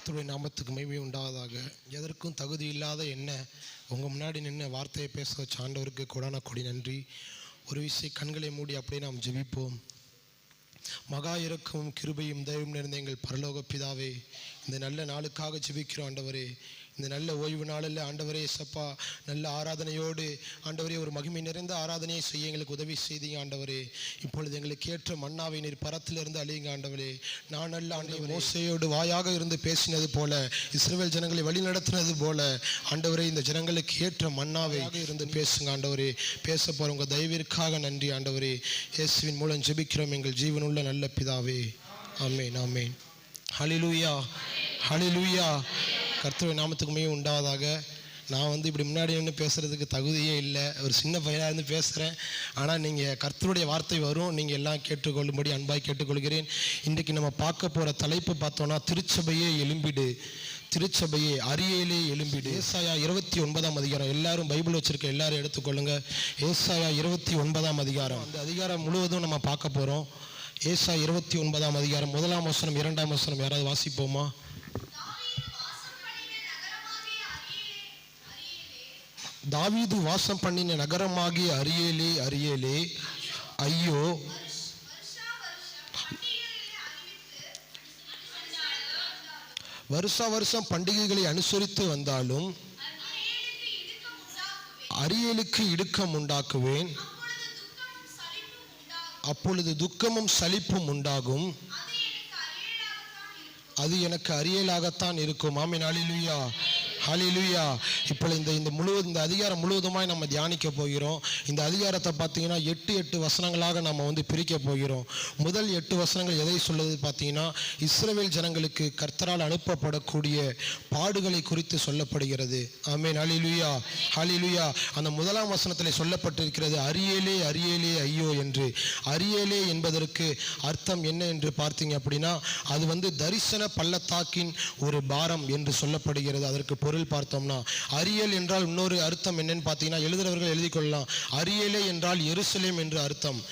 கர்த்தருடைய நாமத்துக்கு மகிமை உண்டாவதாக. எதற்கும் தகுதி இல்லாத என்ன உங்கள் முன்னாடி நின்று வார்த்தையை பேச வச்ச ஆண்டவருக்கு கொடான கொடி நன்றி. ஒரு விஷயம் கண்களை மூடி அப்படியே நாம் ஜெபிப்போம். மகா இரக்கமும் கிருபையும் தயவும் நிறைந்த எங்கள் பரலோக பிதாவே, இந்த நல்ல நாளுக்காக ஜெபிக்கிறோம் ஆண்டவரே. இந்த நல்ல ஓய்வு நாளில் ஆண்டவரே சப்பா நல்ல ஆராதனையோடு ஆண்டவரே ஒரு மகிமை நிறைந்த ஆராதனையை செய்ய எங்களுக்கு உதவி செய்தீங்க ஆண்டவரே. இப்பொழுது எங்களுக்கு ஏற்ற மன்னாவை நீர் பரத்திலிருந்து அழியுங்க ஆண்டவரே. நான் நல்ல ஆண்டவரே மோசையோடு வாயாக இருந்து பேசினது போல, இஸ்ரவேல் ஜனங்களை வழி நடத்தினது போல ஆண்டவரே இந்த ஜனங்களுக்கு ஏற்ற மன்னாவை இருந்து பேசுங்க ஆண்டவரே. பேச போகிற உங்கள் தயவிற்காக நன்றி ஆண்டவரே. இயேசுவின் மூலம் ஜெபிக்கிறோம் எங்கள் ஜீவனுள்ள நல்ல பிதாவே. ஆமென் ஆமென். ஹல்லேலூயா ஹல்லேலூயா. கர்த்தருடைய நாமத்துக்குமே உண்டாவதாக. நான் இப்படி முன்னாடி நின்று பேசுகிறதுக்கு தகுதியே இல்லை, ஒரு சின்ன பையனாக இருந்து பேசுகிறேன். ஆனால் நீங்கள் கர்த்தருடைய வார்த்தை வரும், நீங்கள் எல்லாம் கேட்டுக்கொள்ளும்படி அன்பாய் கேட்டுக்கொள்கிறேன். இன்றைக்கு நம்ம பார்க்க போகிற தலைப்பு பார்த்தோன்னா, திருச்சபையே எழும்பிடு, திருச்சபையே அரியேலே எழும்பிடு. ஏசாயா 29ஆம் அதிகாரம். எல்லாரும் பைபிள் வச்சுருக்க எல்லாரும் எடுத்துக்கொள்ளுங்க. ஏசாயா 29ஆம் அதிகாரம். அந்த அதிகாரம் முழுவதும் நம்ம பார்க்க போகிறோம். ஏசாயா 29ஆம் அதிகாரம் 1ஆம் வசனம் 2ஆம் வசனம் யாராவது வாசிப்போமா? தாவீது வாசம் பண்ணின நகரமாகிய அரியேலே அரியேலே ஐயோ, வருஷா வருஷம் பண்டிகைகளை அனுசரித்து வந்தாலும் அரியேலுக்கு இடுக்கம் உண்டாக்குவேன், அப்பொழுது துக்கமும் சலிப்பும் உண்டாகும், அது எனக்கு அரியலாகத்தான் இருக்கும். ஆமென். ஹல்லேலூயா ஹல்லேலூயா. இப்போ இந்த அதிகாரம் முழுவதுமாய் நம்ம தியானிக்க போகிறோம். இந்த அதிகாரத்தை பார்த்தீங்கன்னா 8 வசனங்களாக நம்ம பிரிக்க போகிறோம். முதல் 8 வசனங்கள் எதை சொல்லுது பார்த்தீங்கன்னா, இஸ்ரவேல் ஜனங்களுக்கு கர்த்தரால் அனுப்பப்படக்கூடிய பாடுகளை குறித்து சொல்லப்படுகிறது. ஆமென். ஹல்லேலூயா ஹல்லேலூயா. அந்த 1ஆம் வசனத்தில் சொல்லப்பட்டிருக்கிறது அரியேலே அரியேலே ஐயோ என்று. அரியேலே என்பதற்கு அர்த்தம் என்ன என்று பார்த்தீங்க அப்படின்னா, அது தரிசன பள்ளத்தாக்கின் ஒரு பாரம் என்று சொல்லப்படுகிறது. அதற்கு பொருள் பார்த்தோம்னா, அரியேல் என்றால் இன்னொரு அர்த்தம் என்னன்னு பார்த்தீங்கன்னா, எழுதுறவர்கள் எழுதி கொள்ளலாம். அரியேலே என்றால் எருசலேம் என்று அர்த்தம்.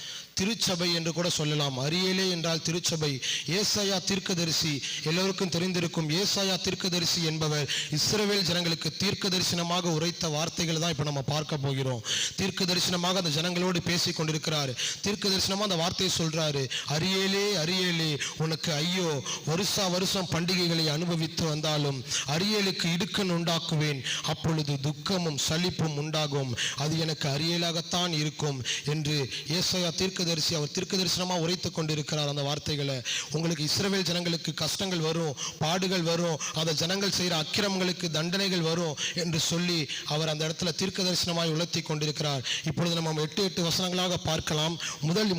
திருச்சபை என்று கூட சொல்லலாம். அரியேலே என்றால் திருச்சபை. ஏசாயா தீர்க்கதரிசி எல்லோருக்கும் தெரிந்திருக்கும். ஏசாயா தீர்க்கதரிசி என்பவர் இஸ்ரவேல் ஜனங்களுக்கு தீர்க்க தரிசனமாக உரைத்த வார்த்தைகள் தான் இப்போ நம்ம பார்க்க போகிறோம். தீர்க்க தரிசனமாக அந்த ஜனங்களோடு பேசி கொண்டிருக்கிறார். தீர்க்க தரிசனமாக அந்த வார்த்தையை சொல்றாரு. அரியேலே அரியேலே உனக்கு ஐயோ, வருஷா வருஷம் பண்டிகைகளை அனுபவித்து வந்தாலும் அரியேலுக்கு இடுக்கன் உண்டாக்குவேன், அப்பொழுது துக்கமும் சலிப்பும் உண்டாகும், அது எனக்கு அரியலாகத்தான் இருக்கும் என்று ஏசாயா தீர்க்க அவர் தீர்க்க தரிசனமாக உரைத்து கொண்டிருக்கிறார். அந்த வார்த்தைகளை உங்களுக்கு இஸ்ரவேல் ஜனங்களுக்கு கஷ்டங்கள் வரும், பாடுகள் வரும், அந்த ஜனங்கள் செய்கிற அக்கிரமங்களுக்கு தண்டனைகள் வரும் என்று சொல்லி அவர் அந்த இடத்துல தீர்க்க தரிசனமாய் உணர்த்தி கொண்டிருக்கிறார். இப்பொழுது நம்ம 8 வசனங்களாக பார்க்கலாம். முதல்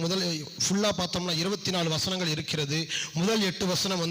ஃபுல்லாக பார்த்தோம்னா 24 வசனங்கள் இருக்கிறது. முதல் 8 வசனம்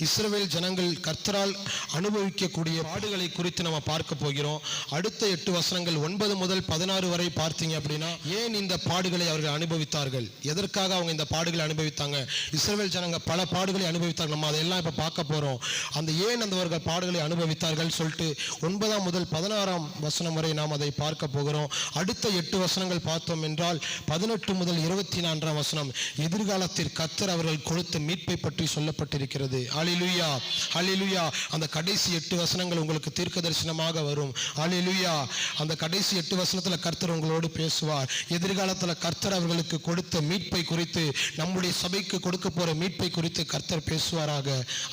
இஸ்ரவேல் ஜனங்கள் கர்த்தரால் அனுபவிக்கக்கூடிய பாடுகளை குறித்து நம்ம பார்க்க போகிறோம். அடுத்த 8 வசனங்கள் 9 முதல் 16 வரை பார்த்தீங்க அப்படின்னா, ஏன் இந்த பாடுகளை அவர்கள் அனுபவித்தார்கள், எதற்காக அவங்க இந்த பாடுகளை அனுபவித்தாங்க. இஸ்ரவேல் ஜனங்க பல பாடுகளை அனுபவித்தார்கள். நம்ம அதெல்லாம் இப்ப பார்க்க போறோம். அந்த ஏன் அந்தவர்கள் பாடுகளை அனுபவித்தார்கள் சொல்லிட்டு 9 முதல் 16ஆம் வசனம் வரை நாம் அதை பார்க்க போகிறோம். அடுத்த 8 வசனங்கள் பார்த்தோம் என்றால் 18 முதல் 24ஆம் வசனம் எதிர்காலத்தில் கர்த்தர் அவர்கள் கொடுத்த மீட்பை பற்றி சொல்லப்பட்டிருக்கிறது. ஹல்லேலூயா ஹல்லேலூயா. அந்த கடைசி 8 வசனங்கள் உங்களுக்கு தீர்க்க தரிசனமாக வரும். ஹல்லேலூயா. அந்த கடைசி 8 வசனத்துல கர்த்தர் உங்களோடு பேசுவார். எதிர்காலத்தில் கர்த்தர் அவர்களுக்கு கொடுத்த மீட்பை குறித்து, நம்முடைய சபைக்கு கொடுக்க போற மீட்பை குறித்து கர்த்தர் பேசுவாராக.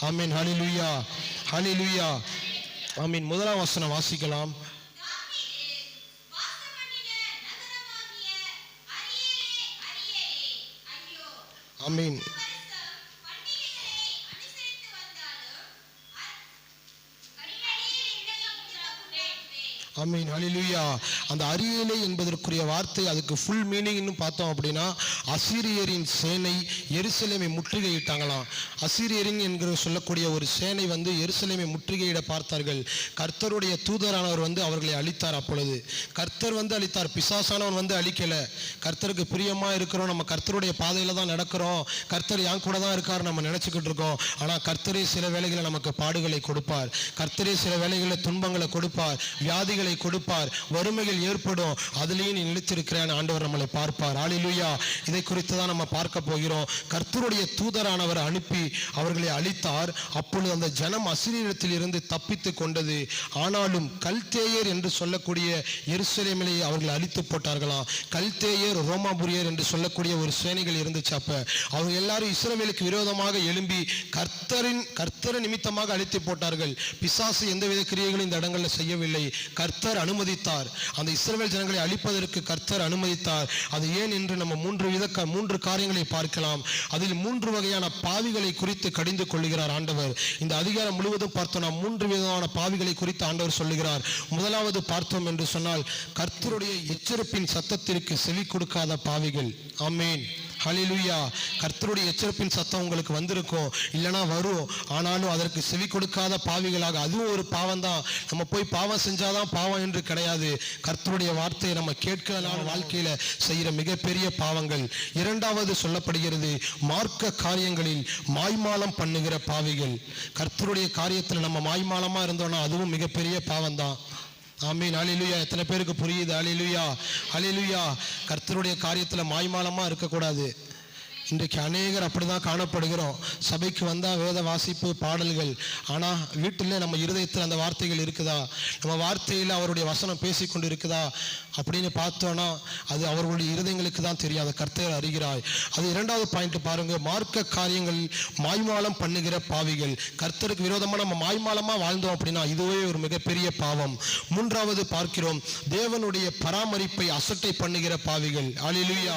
ஆமென். ஹல்லேலூயா ஹல்லேலூயா. ஆமென். 1ஆம் வசனம் வாசிக்கலாம். ஆமென். ஆமென். ஹல்லேலூயா. அந்த அரியேலே என்பதற்குரிய வார்த்தை, அதுக்கு ஃபுல் மீனிங்னு பார்த்தோம் அப்படின்னா, அசீரியரின் சேனை எருசலேமை முற்றுகையிட்டாங்களாம். அசீரியரின் என்கிற சொல்லக்கூடிய ஒரு சேனை எருசலேமை முற்றுகையிட பார்த்தார்கள். கர்த்தருடைய தூதரானவர் அவர்களை அழித்தார். அப்பொழுது கர்த்தர் அழித்தார், பிசாசானவன் அழிக்கல. கர்த்தருக்கு பிரியமா இருக்கிறோம், நம்ம கர்த்தருடைய பாதையில தான் நடக்கிறோம், கர்த்தர் என் கூட தான் இருக்காரு நம்ம நினைச்சுக்கிட்டு இருக்கோம். ஆனா கர்த்தரே சில வேளைகளில் நமக்கு பாடுகளை கொடுப்பார், கர்த்தரே சில வேளைகளில் துன்பங்களை கொடுப்பார், வியாதிகள் சோதனைகளை கொடுப்பார், வறுமைகள் ஏற்படும், அதுலேயும் நீ நிலைத்திருக்கிறேன் ஆண்டவர் நம்மளை பார்ப்பார். ஹல்லேலூயா. இதை குறித்து தான் நம்ம பார்க்க போகிறோம். கர்த்தருடைய தூதரானவர் அனுப்பி அவர்களை அழித்தார். அப்பொழுது அந்த ஜனம் அசீரியத்தில் இருந்து தப்பித்து கொண்டது. ஆனாலும் கல்தேயர் என்று சொல்லக்கூடிய எருசலேமிலே அவர்கள் அழித்து போட்டார்களாம். கல்தேயர், ரோமாபுரியர் என்று சொல்லக்கூடிய ஒரு சேனைகள் இருந்துச்சு. அப்ப அவங்க எல்லாரும் இஸ்ரவேலுக்கு விரோதமாக எழும்பி கர்த்தரை நிமித்தமாக அழித்து போட்டார்கள். பிசாசு எந்தவித கிரியைகளும் இந்த இடங்களில் செய்யவில்லை. கர்த்தர் அனுமதித்தார். அந்த இஸ்ரவேல் ஜனங்களை அழிப்பதற்கு கர்த்தர் அனுமதித்தார். அது ஏன் என்று நம்ம மூன்று காரியங்களை பார்க்கலாம். அதில் 3 வகையான பாவிகளை குறித்து கடிந்து கொள்ளுகிறார் ஆண்டவர். இந்த அதிகாரம் முழுவதும் பார்த்தோம், 3 விதமான பாவிகளை குறித்து ஆண்டவர் சொல்லுகிறார். முதலாவது பார்த்தோம் என்று சொன்னால், கர்த்தருடைய எச்சரிப்பின் சத்தத்திற்கு செவி கொடுக்காத பாவிகள். ஆமென். ஹல்லேலூயா. கர்த்தருடைய எச்சரிப்பின் சத்தம் உங்களுக்கு வந்திருக்கும், இல்லைனா வரும். ஆனாலும் அதற்கு செவி கொடுக்காத பாவிகளாக, அதுவும் ஒரு பாவம் தான். நம்ம போய் பாவம் செஞ்சாதான் பாவம் என்று கிடையாது. கர்த்தருடைய வார்த்தையை நம்ம கேட்கலாம், வாழ்க்கையில செய்கிற மிகப்பெரிய பாவங்கள். இரண்டாவது சொல்லப்படுகிறது, மார்க்க காரியங்களில் மாய்மாலம் பண்ணுகிற பாவிகள். கர்த்தருடைய காரியத்தில் நம்ம மாய்மாலமா இருந்தோம்னா அதுவும் மிகப்பெரிய பாவம் தான். ஆமீன். ஹல்லேலூயா. எத்தனை பேருக்கு புரியுது? ஹல்லேலூயா. ஹல்லேலூயா. கர்த்தருடைய காரியத்தில் மாய்மாலமா இருக்கக்கூடாது. இன்றைக்கு அநேகர் அப்படிதான் காணப்படுகிறோம். சபைக்கு வந்தால் வேத வாசிப்பு, பாடல்கள், ஆனால் வீட்டில் நம்ம இருதயத்தில் அந்த வார்த்தைகள் இருக்குதா, நம்ம வார்த்தையில் அவருடைய வசனம் பேசிக்கொண்டு இருக்குதா அப்படின்னு பார்த்தோன்னா அது அவர்களுடைய இருதயங்களுக்கு தான் தெரியும். அதை கர்த்தர் அறிகிறாய். அது இரண்டாவது பாயிண்ட் பாருங்க, மார்க்க காரியங்கள் மாய்மாலம் பண்ணுகிற பாவிகள். கர்த்தருக்கு விரோதமாக நம்ம மாய்மாலமாக வாழ்ந்தோம் அப்படின்னா இதுவே ஒரு மிகப்பெரிய பாவம். மூன்றாவது பார்க்கிறோம், தேவனுடைய பராமரிப்பை அசட்டை பண்ணுகிற பாவிகள். ஹல்லேலூயா.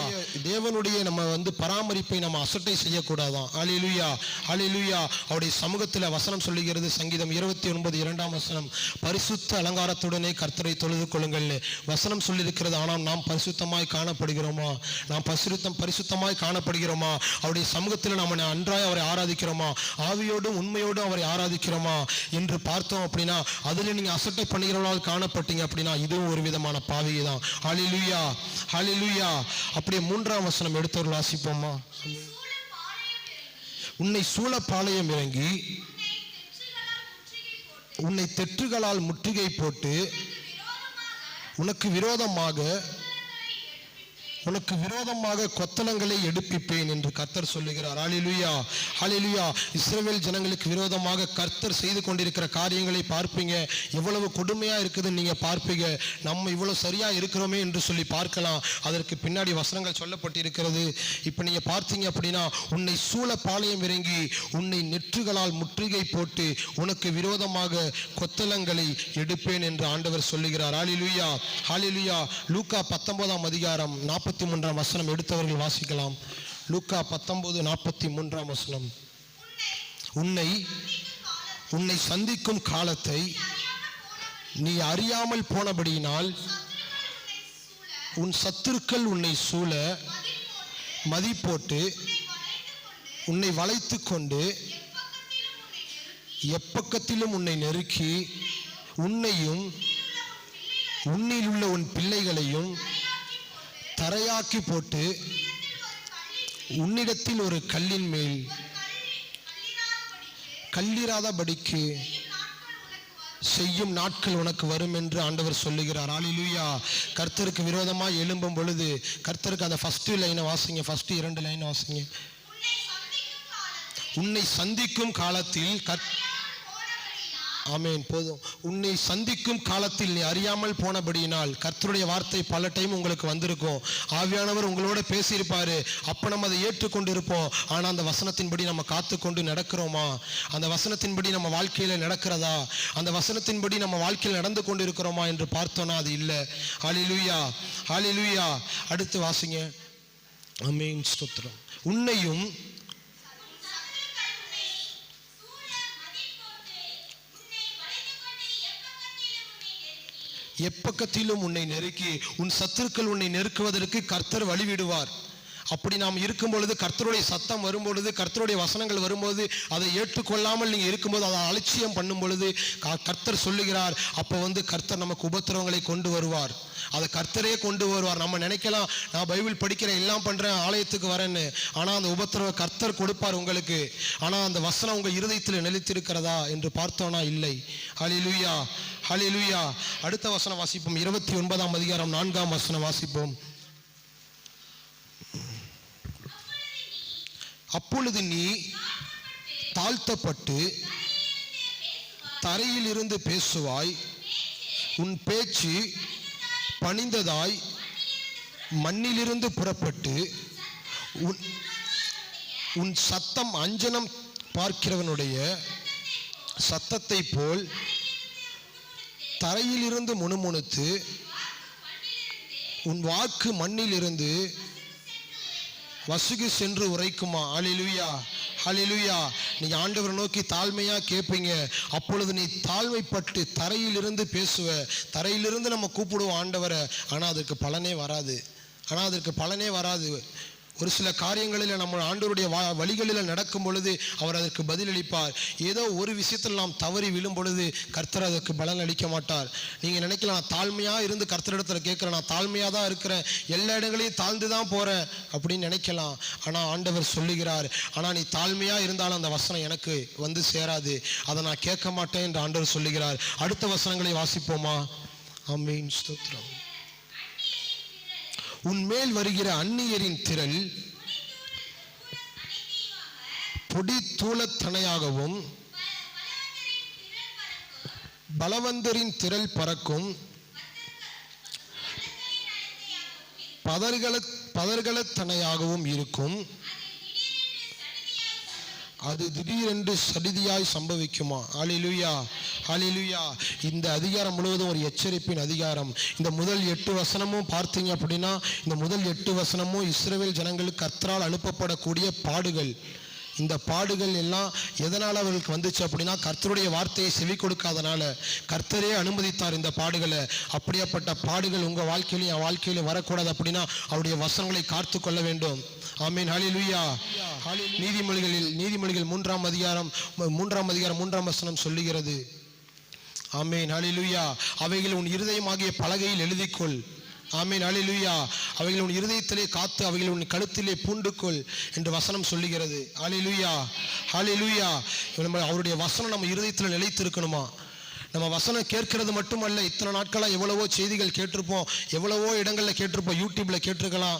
தேவனுடைய நம்ம பராமரிப்பை நம்ம அசட்டை செய்யக்கூடாதான். ஹல்லேலூயா. ஹல்லேலூயா. அவருடைய சமூகத்தில் வசனம் சொல்லுகிறது, சங்கீதம் 29:2 பரிசுத்த அலங்காரத்துடனே கர்த்தரை தொழுது கொள்ளுங்கள் வசனம் சொல்லியிருக்கிறது. ஆனால் நாம் பரிசுத்தமாய் காணப்படுகிறோமா? நாம் பரிசுத்தமாய் காணப்படுகிறோமா? அவருடைய சமூகத்தில் நாம் அன்றாய் அவரை ஆராதிக்கிறோமா? ஆவியோடும் உண்மையோடும் அவரை ஆராதிக்கிறோமா என்று பார்த்தோம் அப்படின்னா, அதில் நீங்க அசட்டை பண்ணுகிறவர்களால் காணப்பட்டீங்க அப்படின்னா இதுவும் ஒரு விதமான பாவியை தான். ஹல்லேலூயா. ஹல்லேலூயா. அப்படியே 3ஆம் வசனம் எடுத்தவர்கள் வாசிப்போமா? உன்னை சூழ பாளையம் இறங்கி உன்னை தெற்றுகளால் முற்றுகை போட்டு உனக்கு விரோதமாக கொத்தளங்களை எடுப்பிப்பேன் என்று கர்த்தர் சொல்லுகிறார். ஹல்லேலூயா. ஹல்லேலூயா. இஸ்ரவேல் ஜனங்களுக்கு விரோதமாக கர்த்தர் செய்து கொண்டிருக்கிற காரியங்களை பார்ப்பீங்க. எவ்வளவு கொடுமையா இருக்குதுன்னு நீங்க பார்ப்பீங்க. நம்ம இவ்வளவு சரியா இருக்கிறோமே என்று சொல்லி பார்க்கலாம். அதற்கு பின்னாடி வசனங்கள் சொல்லப்பட்டிருக்கிறது. இப்ப நீங்க பார்த்தீங்க அப்படின்னா, உன்னை சூழ பாளையம் இறங்கி உன்னை நெற்றுகளால் முற்றுகை போட்டு உனக்கு விரோதமாக கொத்தளங்களை எடுப்பேன் என்று ஆண்டவர் சொல்லுகிறார். ஹல்லேலூயா. ஹல்லேலூயா. லூக்கா 19ஆம் அதிகாரம் 43ஆம் வசனம் எடுத்தவர்கள் வாசிக்கலாம். லூக்கா 19:43 வசனம். உன்னை சந்திக்கும் காலத்தை நீ அறியாமல் போனபடியினால் உன் சத்துருக்கள் உன்னை சூழ மதி போட்டு உன்னை வளைத்து கொண்டு எப்பக்கத்திலும் உன்னை நெருக்கி உன்னையும் உன்னில் உள்ள உன் பிள்ளைகளையும் தரையாக்கி போட்டு உன்னிடத்தில் ஒரு கல்லின் மேல் கல்லிராதபடிக்கு செய்யும் நாட்கள் உனக்கு வரும் என்று ஆண்டவர் சொல்லுகிறார். ஹல்லேலூயா. கர்த்தருக்கு விரோதமாக எழும்பும் பொழுது, கர்த்தருக்கு அந்த ஃபர்ஸ்ட் லைனை வாசிங்க, ஃபர்ஸ்ட் 2 லைன் வாசிங்க. உன்னை சந்திக்கும் காலத்தில் ஆமென். போதும். உன்னை சந்திக்கும் காலத்தில் நீ அறியாமல் போனபடியினால், கர்த்தருடைய வார்த்தை பல டைம் உங்களுக்கு வந்திருக்கும். ஆவியானவர் உங்களோட பேசியிருப்பாரு. அப்ப நம்ம அதை ஏற்றுக்கொண்டு இருப்போம். ஆனா அந்த வசனத்தின்படி நம்ம காத்து கொண்டு நடக்கிறோமா? அந்த வசனத்தின்படி நம்ம வாழ்க்கையில நடக்கிறதா? அந்த வசனத்தின்படி நம்ம வாழ்க்கையில் நடந்து கொண்டு இருக்கிறோமா என்று பார்த்தோம்னா அது இல்லை. ஹல்லேலூயா. ஹல்லேலூயா. அடுத்து வாசிங்க. ஆமென். ஸ்தோத்திரம். உன்னையும் எப்பக்கத்திலும் உன்னை நெருக்கி உன் சத்துருக்கள் உன்னை நெருக்குவதற்கு கர்த்தர் வழிவிடுவார். அப்படி நாம் இருக்கும் பொழுது, கர்த்தருடைய சத்தம் வரும்பொழுது, கர்த்தருடைய வசனங்கள் வரும்போது அதை ஏற்றுக்கொள்ளாமல் நீங்கள் இருக்கும்போது, அதை அலட்சியம் பண்ணும் பொழுது கர்த்தர் சொல்லுகிறார், அப்போ கர்த்தர் நமக்கு உபத்திரவங்களை கொண்டு வருவார். அதை கர்த்தரே கொண்டு வருவார். நம்ம நினைக்கலாம், நான் பைபிள் படிக்கிறேன், எல்லாம் பண்ணுறேன், ஆலயத்துக்கு வரேன்னு. ஆனால் அந்த உபத்திரவ கர்த்தர் கொடுப்பார் உங்களுக்கு. ஆனால் அந்த வசனம் உங்கள் இருதயத்தில் நிலைத்திருக்கிறதா என்று பார்த்தோன்னா இல்லை. ஹல்லேலூயா. ஹல்லேலூயா. அடுத்த வசனம் வாசிப்போம். 29ஆம் அதிகாரம் 4ஆம் வசனம் வாசிப்போம். அப்பொழுது நீ தாழ்த்தப்பட்டு தரையில் இருந்து பேசுவாய், உன் பேச்சு பணிந்ததாய் மண்ணிலிருந்து புறப்பட்டு உன் சத்தம் அஞ்சனம் பார்க்கிறவனுடைய சத்தத்தை போல் தரையிலிருந்து முணுமுணுத்து உன் வாக்கு மண்ணிலிருந்து வசுகு சென்று உரைக்குமா. ஹல்லேலூயா, ஹல்லேலூயா. நீங்க ஆண்டவரை நோக்கி தாழ்மையா கேட்பீங்க. அப்பொழுது நீ தாழ்மைப்பட்டு தரையிலிருந்து பேசுவ. தரையிலிருந்து நம்ம கூப்பிடுவோம் ஆண்டவரை, ஆனால் அதற்கு பலனே வராது. ஒரு சில காரியங்களில் நம்ம ஆண்டவருடைய வழிகளில் நடக்கும் பொழுது அவர் அதற்கு பதிலளிப்பார். ஏதோ ஒரு விஷயத்தில் நாம் தவறி விழும் பொழுது கர்த்தர் அதற்கு பலன் அளிக்க மாட்டார். நீங்கள் நினைக்கலாம், நான் தாழ்மையாக இருந்து கர்த்தரிடத்தில் கேட்குறேன், நான் தாழ்மையாக தான் இருக்கிறேன், எல்லா இடங்களையும் தாழ்ந்து தான் போகிறேன் அப்படின்னு நினைக்கலாம். ஆனால் ஆண்டவர் சொல்லுகிறார், ஆனால் நீ தாழ்மையாக இருந்தாலும் அந்த வசனம் எனக்கு வந்து சேராது, அதை நான் கேட்க மாட்டேன் என்று ஆண்டவர் சொல்லுகிறார். அடுத்த வசனங்களை வாசிப்போமா? ஆமென், ஸ்தோத்திரம். உன்மேல் வருகிற அந்நியரின் திரள் பொடி தூளத்தனையாகவும் பலவந்தரின் திரள் பறக்கும் பதர்களத்தனையாகவும் இருக்கும். அது திடீரென்று சடிதியாய் சம்பவிக்குமா. ஹல்லேலூயா, ஹல்லேலூயா. இந்த அதிகாரம் முழுவதும் ஒரு எச்சரிப்பின் அதிகாரம். இந்த முதல் 8 வசனமும் பார்த்தீங்க அப்படின்னா, இந்த முதல் 8 வசனமும் இஸ்ரவேல் ஜனங்களுக்கு கர்த்தரால் அனுப்பப்படக்கூடிய பாடுகள். இந்த பாடுகள் எல்லாம் எதனால் அவர்களுக்கு வந்துச்சு அப்படின்னா, கர்த்தருடைய வார்த்தையை செவி கொடுக்காதனால. கர்த்தரே அனுமதித்தார் இந்த பாடுகளை. அப்படியாப்பட்ட பாடுகள் உங்கள் வாழ்க்கையிலும் என் வாழ்க்கையிலும் வரக்கூடாது அப்படின்னா அவருடைய வசனங்களை காத்து கொள்ள வேண்டும். ஆமென், ஹல்லேலூயா. நீதிமொழிகள் 3ஆம் அதிகாரம் 3ஆம் வசனம் சொல்லுகிறது. ஆமென், ஹல்லேலூயா. அவைகள் உன் இருதயமாகிய பலகையில் எழுதிக்கொள். ஆமென், ஹல்லேலூயா. அவைகள் உன் இருதயத்திலே காத்து அவைகள் உன் கழுத்திலே பூண்டுக்கொள் என்று வசனம் சொல்லுகிறது. ஹல்லேலூயா, ஹல்லேலூயா. அவருடைய வசனம் நம்ம இருதயத்தில் நிலைத்திருக்கணுமா? நம்ம வசனம் கேட்கறது மட்டுமல்ல, இத்தனை நாட்களாக எவ்வளவோ செய்திகள் கேட்டிருப்போம், எவ்வளவோ இடங்களில் கேட்டிருப்போம், யூடியூப்பில் கேட்டிருக்கலாம்,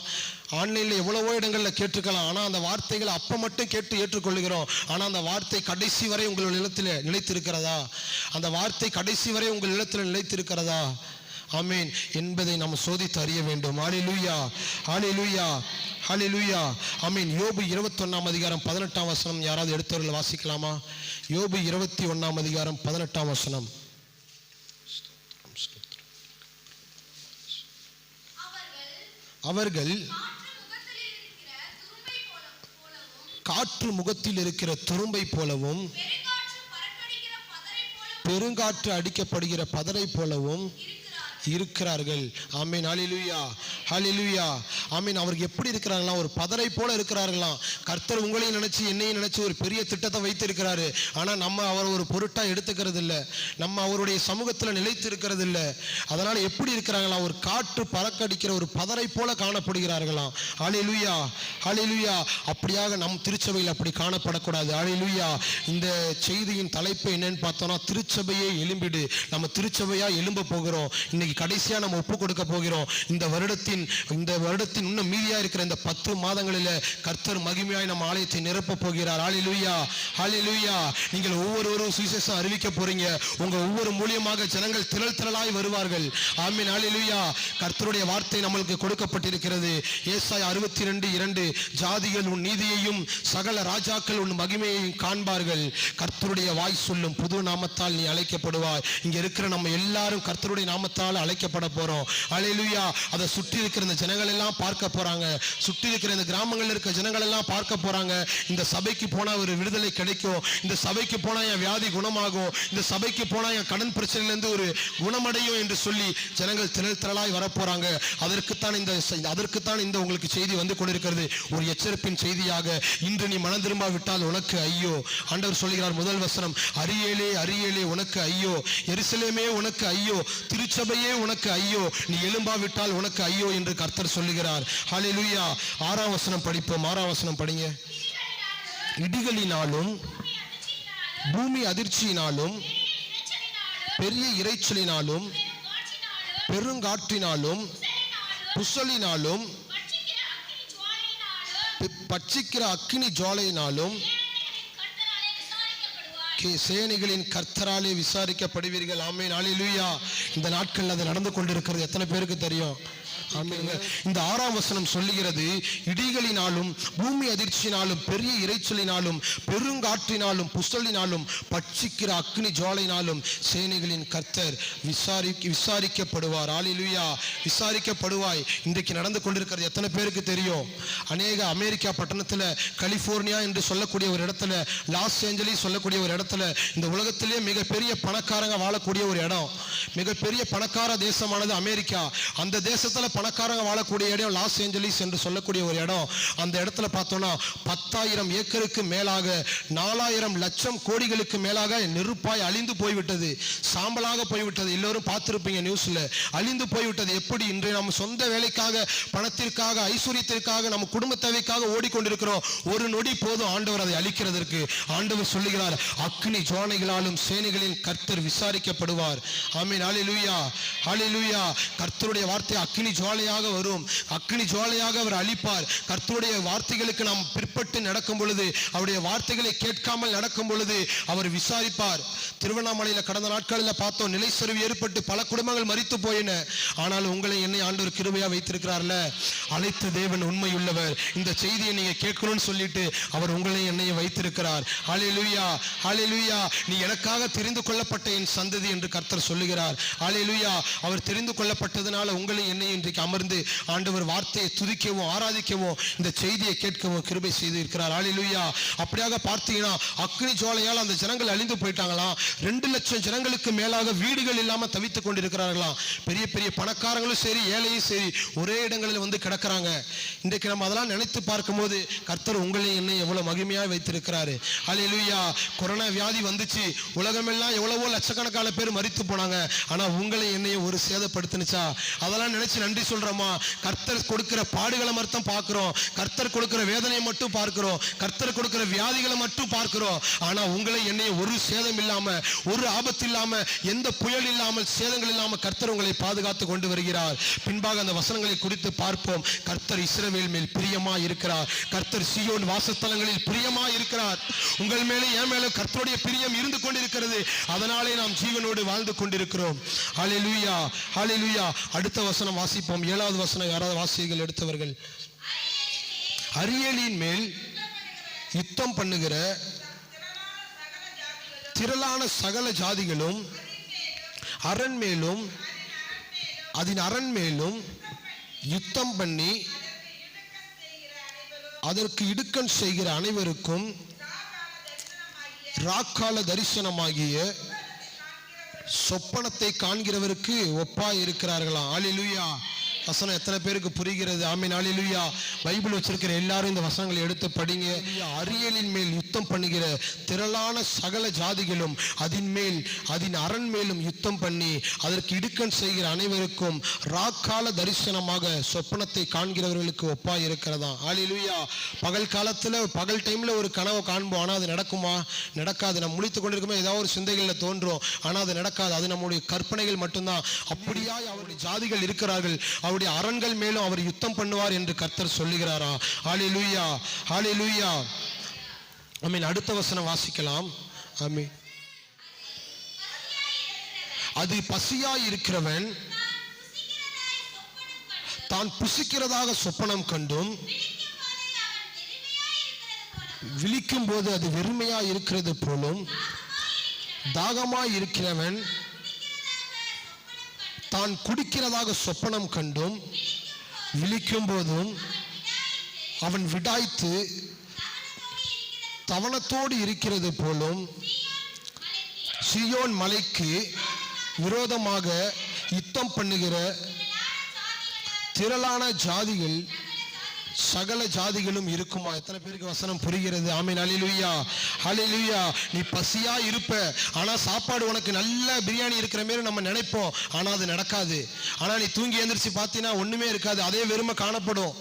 ஆன்லைனில் எவ்வளவோ இடங்களில் கேட்டிருக்கலாம். ஆனால் அந்த வார்த்தைகளை அப்போ மட்டும் கேட்டு ஏற்றுக்கொள்கிறோம். ஆனால் அந்த வார்த்தை கடைசி வரை உங்கள் நிலத்தில் நிலைத்திருக்கிறதா? அந்த வார்த்தை கடைசி வரை உங்கள் நிலத்தில் நிலைத்திருக்கிறதா? ஆமென் என்பதை நாம் சோதித்து அறிய வேண்டும். ஹல்லேலூயா, ஹல்லேலூயா, ஹல்லேலூயா. ஆமென். யோபு 21ஆம் அதிகாரம் 18ஆம் வசனம் யாராவது எடுத்தவர்கள் வாசிக்கலாமா? யோபு 21ஆம் அதிகாரம் 18ஆம் வசனம். அவர்கள் காற்று முகத்தில் இருக்கிற துரும்பை போலவும் பெருங்காற்று அடிக்கப்படுகிற பதரை போலவும் இருக்கிறார்கள். ஆமென், ஹல்லேலூயா, ஹல்லேலூயா. ஆமென். அவர்கள் எப்படி இருக்கிறார்களா? ஒரு பதரை போல இருக்கிறார்களாம். கர்த்தர் உங்களையும் நினைச்சு என்னையும் நினைச்சு ஒரு பெரிய திட்டத்தை வைத்திருக்கிறாரு. ஆனால் நம்ம அவர் ஒரு பொருட்டா எடுத்துக்கிறது இல்லை, நம்ம அவருடைய சமூகத்தில் நிலைத்து இருக்கிறது இல்லை. அதனால எப்படி இருக்கிறாங்களா? ஒரு காற்று பறக்கடிக்கிற ஒரு பதரை போல காணப்படுகிறார்களாம். ஹல்லேலூயா, ஹல்லேலூயா. அப்படியாக நம் திருச்சபையில் அப்படி காணப்படக்கூடாது. ஹல்லேலூயா. இந்த செய்தியின் தலைப்பு என்னன்னு பார்த்தோம்னா, திருச்சபையை எழும்பிடு. நம்ம திருச்சபையா எழும்ப போகிறோம். இன்னைக்கு கடைசியா நம்ம ஒப்பு கொடுக்க போகிறோம். இந்த வருடத்தின் இன்னும் மீதியா இருக்கிற இந்த 10 மாதங்களில் கர்த்தர் மகிமையாய் நம்ம ஆலயத்தை நிரப்ப போகிறார். ஹல்லேலூயா, ஹல்லேலூயா. நீங்கள் ஒவ்வொருவரும் சுவிசேஷம் அறிவிக்க போறீங்க. உங்க ஒவ்வொரு மூலியமாக ஜனங்கள் திரளாய் வருவார்கள். ஆமென், ஹல்லேலூயா. கர்த்தருடைய வார்த்தை நம்மளுக்கு கொடுக்கப்பட்டிருக்கிறது. ஏசாயா 62:2 ஜாதிகள் உன் நீதியையும் சகல ராஜாக்கள் உன் மகிமையையும் காண்பார்கள். கர்த்தருடைய வாய் சொல்லும் புது நாமத்தால் நீ அழைக்கப்படுவாய். இங்க இருக்கிற நம்ம எல்லாரும் கர்த்தருடைய நாமத்தால் அழைக்கப்பட போறோம். ஹல்லேலூயா. அதை சுற்றி இருக்கிற இந்த ஜனங்கள் எல்லாம் பார்க்க போறாங்க. சுற்றி இருக்கிற இந்த கிராமங்களில் இருக்கிற ஜனங்கள் எல்லாம் பார்க்க போறாங்க. இந்த சபைக்கு போனா ஒரு விடுதலை கிடைக்கும், இந்த சபைக்கு போனா என் வியாதி குணமாகும், இந்த சபைக்கு போனா என் கடன் பிரச்சனையிலிருந்து ஒரு குணமடையும் என்று சொல்லி ஜனங்கள் திரளாய் வரப்போறாங்க. அதற்குத்தான் இந்த உங்களுக்கு செய்தி வந்து கொண்டிருக்கிறது. ஒரு எச்சரிப்பின் செய்தியாக. இன்று நீ மனம் திரும்பாவிட்டால் உனக்கு ஐயோ. ஆண்டவர் சொல்கிறார், முதல் வசனம், அரியேலே அரியேலே உனக்கு ஐயோ, எருசலேமே உனக்கு ஐயோ, திருச்சபையே உனக்கு ஐயோ, நீ எழும்பாவிட்டால் உனக்கு ஐயோ என்று கர்த்தர் சொல்லுகிறார். ஹல்லேலூயா. 6ஆம் வசனம் படிப்போம். 6ஆம் வசனம் படிங்க. இடிகளினாலும் பூமி அதிர்ச்சியினாலும் பெரிய இரைச்சலினாலும் பெருங்காற்றினாலும் புசலினாலும் பட்சிக்கிற அக்கினி ஜுவாலையினாலும் சேனைகளின் கர்த்தராலே விசாரிக்கப்படுவீர்கள். ஆமென், அல்லேலூயா. இந்த நாட்கள் அது நடந்து கொண்டிருக்கிறது. எத்தனை பேருக்கு தெரியும்? இந்த 6ஆம் வசனம் சொல்லுகிறது, இடிகளினாலும் பூமி அதிர்ச்சியினாலும் பெரிய இரைச்சலினாலும் பெருங்காற்றினாலும் புசலினாலும் பட்சிக்கிற அக்னி ஜுவாலையினாலும் சேனைகளின் கர்த்தர் விசாரிக்கப்படுவார். அல்லேலூயா. விசாரிக்கப்படுவாய். இன்றைக்கு நடந்து கொண்டிருக்கிறது எத்தனை பேருக்கு தெரியும்? அநேக அமெரிக்கா பட்டணத்தில், கலிபோர்னியா என்று சொல்லக்கூடிய ஒரு இடத்துல, லாஸ் ஏஞ்சலிஸ் சொல்லக்கூடிய ஒரு இடத்துல, இந்த உலகத்திலே மிகப்பெரிய பணக்காரங்க வாழக்கூடிய ஒரு இடம், மிகப்பெரிய பணக்கார தேசமானது அமெரிக்கா. அந்த தேசத்துல பணக்காரங்க வாழக்கூடிய இடம் லாஸ் ஏஞ்சலிஸ் என்று சொல்லக்கூடிய ஒரு இடம். அந்த இடத்துல பார்த்தோம்னா 10,000 ஏக்கருக்கு மேலாக 4,000 லட்சம் கோடிகளுக்கு மேலாக நெருப்பாய் அழிந்து போய்விட்டது, சாம்பலாக போய்விட்டது. எல்லோரும் பார்த்திருப்பீங்க நியூஸ்ல. அழிந்து போய்விட்டது. எப்படி? இன்றைய நம்ம சொந்த வேலைக்காக, பணத்திற்காக, ஐஸ்வர்யத்திற்காக, நம்ம குடும்ப தேவைக்காக ஓடிக்கொண்டிருக்கிறோம். ஒரு நொடி போதும் ஆண்டவர் அதை அழிக்கிறதற்கு. ஆண்டவர் சொல்லுகிறார், அக்னி ஜுவாலைகளாலும் சேனைகளின் கர்த்தர் விசாரிக்கப்படுவார். ஆமென், அல்லேலூயா, அல்லேலூயா. கர்த்தருடைய வார்த்தை அக்னி ஜுவாலையாக வரும். அக்னி ஜுவாலையாக அவர் அழிப்பார். கர்த்தருடைய வார்த்தைகளுக்கு நாம் பிற்பட்டு நடக்கும் பொழுது, அவருடைய வார்த்தைகளை கேட்காமல் நடக்கும் பொழுது அவர் விசாரிப்பார். திருவண்ணாமலையில் கடந்த நாட்களில் பார்த்தோம், நிலைச்சரிவு ஏற்பட்டு பல குடும்பங்கள் மரித்து போயின. ஆனால் உங்களை என்னை ஆண்டவர் கிருபையா வைத்திருக்கிறார்ல. அழைத்த தேவன் உண்மையுள்ளவர். இந்த செய்தியை நீங்க கேட்கணும்னு சொல்லிட்டு அவர் உங்களை என்னையை வைத்திருக்கிறார். அல்லேலூயா, அல்லேலூயா. நீ எனக்காக தெரிந்து கொள்ளப்பட்ட என் சந்ததி என்று கர்த்தர் சொல்லுகிறார். அல்லேலூயா. அவர் தெரிந்து கொள்ளப்பட்டதனால உங்களை என்னை இன்றைக்கு அமர்ந்து ஆண்டவர் வார்த்தையை துதிக்கவும் ஆராதிக்கவும் இந்த செய்தியை கேட்கவும் கிருபை செய்து இருக்கிறார். அல்லேலூயா. அப்படியாக பார்த்தீங்கன்னா அக்னி ஜுவாலையால் அந்த ஜனங்கள் அழிந்து போயிட்டாங்களாம். 2 லட்சம் ஜனங்களுக்கு மேலாக வீடுகள் இல்லாம தவித்துக் கொண்டிருக்கிறார்களாம். பெரிய பெரிய பணக்காரங்களும் சரி, ஏழையும் சரி, ஒரே இடங்களில் வந்து கிடக்கிறாங்க. இன்றைக்கு நம்ம அதெல்லாம் நினைத்து பார்க்கும்போது கர்த்தர் உங்களை என்னை எவ்வளவு மகிமையாக வைத்திருக்கிறாரு. அல்லேலூயா. கொரோனா வியாதி வந்துச்சு, உலகமெல்லாம் எவ்வளவோ லட்சக்கணக்கான பேர் மரித்து போனாங்க. ஆனா உங்களை என்னைய ஒரு சேதப்படுத்தினுச்சா? அதெல்லாம் நினைச்சு நன்றி சொல்றோமா? கர்த்தர் கொடுக்கிற பாடுகளை மட்டும் பார்க்கிறோம், கர்த்தர் கொடுக்கிற வேதனையை மட்டும் பார்க்கிறோம், கர்த்தர் கொடுக்கிற வியாதிகளை மட்டும் பார்க்கிறோம். ஆனா உங்களை என்னைய ஒரு சேதம் இல்லாம, ஒரு ஆபத்து இல்லாம, எந்த புயல் இல்லாமல், சேதங்கள் இல்லாம கர்த்தர் உங்களை பாதுகாத்து கொண்டு வருகிறார். பின்பாக அந்த வசனங்களை குறித்து பார்ப்போம். கர்த்தர் இஸ்ரவேல் மேல் பிரியமா இருக்கிறார். கர்த்தர் சீயோன் வாசஸ்தலங்களில் பிரியமா இருக்கிறார். உங்கள் மேலே, என் மேலே கர்த்தருடைய பிரியம் இருந்து கொண்டிருக்கிறது. அதனாலே நாம் ஜீவனோடு வாழ்ந்து கொண்டிருக்கிறோம். அல்லேலூயா, அல்லேலூயா. அடுத்த வசனம் வாசிப்போம். 7வது வசனம் யாராவது வாசிகள் எடுத்தவர்கள். அரியலின் மேல் யுத்தம் பண்ணுகிற திரளான சகல ஜாதிகளும் அரண் மேலும் அதன் அரண் மேலும் யுத்தம் பண்ணி அதற்கு இடுக்கண் செய்கிற அனைவருக்கும் ராக்கால தரிசனமாகிய சொப்பனத்தை காண்கிறவருக்கு ஒப்பாய் இருக்கிறார்களாம். அல்லேலூயா. வசனம் எத்தனை பேருக்கு புரிகிறது? ஆமென், அல்லேலூயா. பைபிள் வச்சிருக்கிற எல்லாரும் இந்த வசனங்களை எடுத்து படிங்க. அரியலின் மேல் யுத்தம் பண்ணுகிற திரளான சகல ஜாதிகளும் அதன் மேல் அதன் அரண் மேலும் யுத்தம் பண்ணி அதற்கு இடுக்கண் செய்கிற அனைவருக்கும் ராக்கால தரிசனமாக சொப்பனத்தை காண்கிறவர்களுக்கு ஒப்பாய் இருக்கிறதா. அல்லேலூயா. பகல் காலத்துல, பகல் டைம்ல ஒரு கனவை காண்போம். ஆனா அது நடக்குமா? நடக்காது. நம்ம முழித்துக் கொண்டிருக்குமே ஏதாவது ஒரு சிந்தைகள்ல தோன்றும். ஆனா அது நடக்காது. அது நம்முடைய கற்பனைகள் மட்டும்தான். அப்படியா அவருடைய ஜாதிகள் இருக்கிறார்கள், அவருடைய அரண்கள் மேலும் அவர் யுத்தம் பண்ணுவார் என்று கர்த்தர் சொல்லுகிறாரா? ஹல்லேலூயா, ஹல்லேலூயா. ஆமென். அடுத்த வசனம் வாசிக்கலாம். ஆமென். அது பசியாய் இருக்கிறவன் தான் புசிக்கிறதாக சொப்பனம் கண்டும் விழிக்கும் போது அது வெறுமையாய் இருக்கிறது போலும், தாகமாய் இருக்கிறவன் தான் குடிக்கிறதாக சொப்பனம் கண்டும் விழிக்கும் போதும் அவன் விடாய்த்து தவணத்தோடு இருக்கிறது போலும், சீயோன் மலைக்கு விரோதமாக யுத்தம் பண்ணுகிற திரளான ஜாதிகள் சகல ஜாதிகளும் இருக்குமா? எத்தனை பேருக்கு வசனம் புரிகிறது? ஆமென், அல்லேலூயா, அல்லேலூயா. நீ பசியா இருப்ப, ஆனா சாப்பாடு உனக்கு நல்ல பிரியாணி இருக்கிற மாதிரி நம்ம நினைப்போம். ஆனா அது நடக்காது. ஆனா நீ தூங்கி எந்திரிச்சு பார்த்தீங்கன்னா ஒண்ணுமே இருக்காது, அதே வெறுமை காணப்படும்.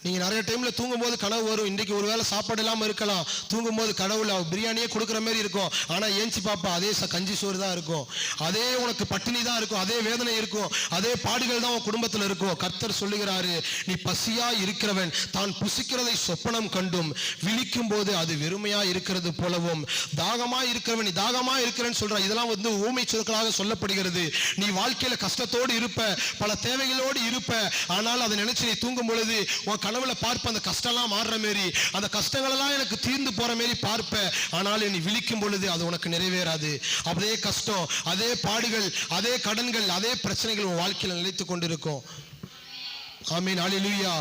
நீங்கள் நிறைய டைமில் தூங்கும்போது கனவு வரும். இன்றைக்கி ஒரு வேளை சாப்பாடு இல்லாமல் இருக்கலாம். தூங்கும்போது கடவுள் பிரியாணியே கொடுக்குற மாதிரி இருக்கும். ஆனால் ஏஞ்சி பாப்பா அதே கஞ்சி சோறு தான் இருக்கும். அதே உனக்கு பட்டினி தான் இருக்கும். அதே வேதனை இருக்கும். அதே பாடுகள் தான் உன் குடும்பத்தில் இருக்கும். கர்த்தர் சொல்லுகிறாரு, நீ பசியா இருக்கிறவன் தான் புசிக்கிறதை சொப்பனம் கண்டும் விழிக்கும் போது அது வெறுமையா இருக்கிறது போலவும், தாகமா இருக்கிறவன் நீ தாகமா இருக்கிறேன்னு சொல்ற. இதெல்லாம் ஊமை சொற்களாக சொல்லப்படுகிறது. நீ வாழ்க்கையில கஷ்டத்தோடு இருப்ப, பல தேவைகளோடு இருப்ப. ஆனால் அதை நினைச்சு நீ தூங்கும் பொழுது உன் கனவுல பார்ப்ப அந்த கஷ்டம்லாம் மாறுற மாரி, அந்த கஷ்டங்கள் எல்லாம் எனக்கு தீர்ந்து போற மாரி பார்ப்ப. ஆனால் நீ விழிக்கும் பொழுது அது உனக்கு நிறைவேறாது. அதே கஷ்டம், அதே பாடுகள், அதே கடன்கள், அதே பிரச்சனைகள் உன் வாழ்க்கையில் நிலைத்துக் கொண்டிருக்கும். ஆமீன், ஹல்லேலூயா.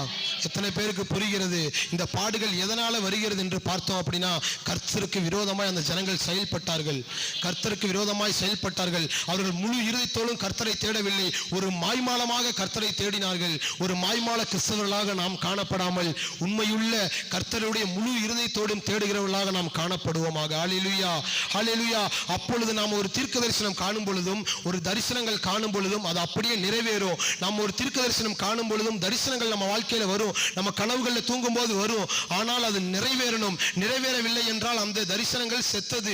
எத்தனை பேருக்கு புரிகிறது இந்த பாடுகள் எதனால வருகிறது என்று பார்த்தோம் அப்படின்னா, கர்த்தருக்கு விரோதமாய் அந்த ஜனங்கள் செயல்பட்டார்கள். கர்த்தருக்கு விரோதமாய் செயல்பட்டார்கள். அவர்கள் முழு இருதயத்தோடும் கர்த்தரை தேடவில்லை. ஒரு மாய்மாலமாக கர்த்தரை தேடினார்கள். ஒரு மாய்மால கிறிஸ்தவர்களாக நாம் காணப்படாமல் உண்மையுள்ள கர்த்தருடைய முழு இருதயத்தோடும் தேடுகிறவர்களாக நாம் காணப்படுவோமாக. ஹல்லேலூயா, ஹல்லேலூயா. அப்பொழுது நாம் ஒரு தீர்க்க தரிசனம் காணும் பொழுதும், ஒரு தரிசனங்கள் காணும் பொழுதும் அது அப்படியே நிறைவேறும். நாம் ஒரு தீர்க்க தரிசனம் காணும் பொழுதும் தரிசனங்கள் நம்ம வாழ்க்கையில வரும். நம்ம கனவுகளில் தூங்கும் போது வரும். ஆனால் அது நிறைவேறணும். நிறைவேறவில்லை என்றால் அந்த தரிசனங்கள் செத்தது.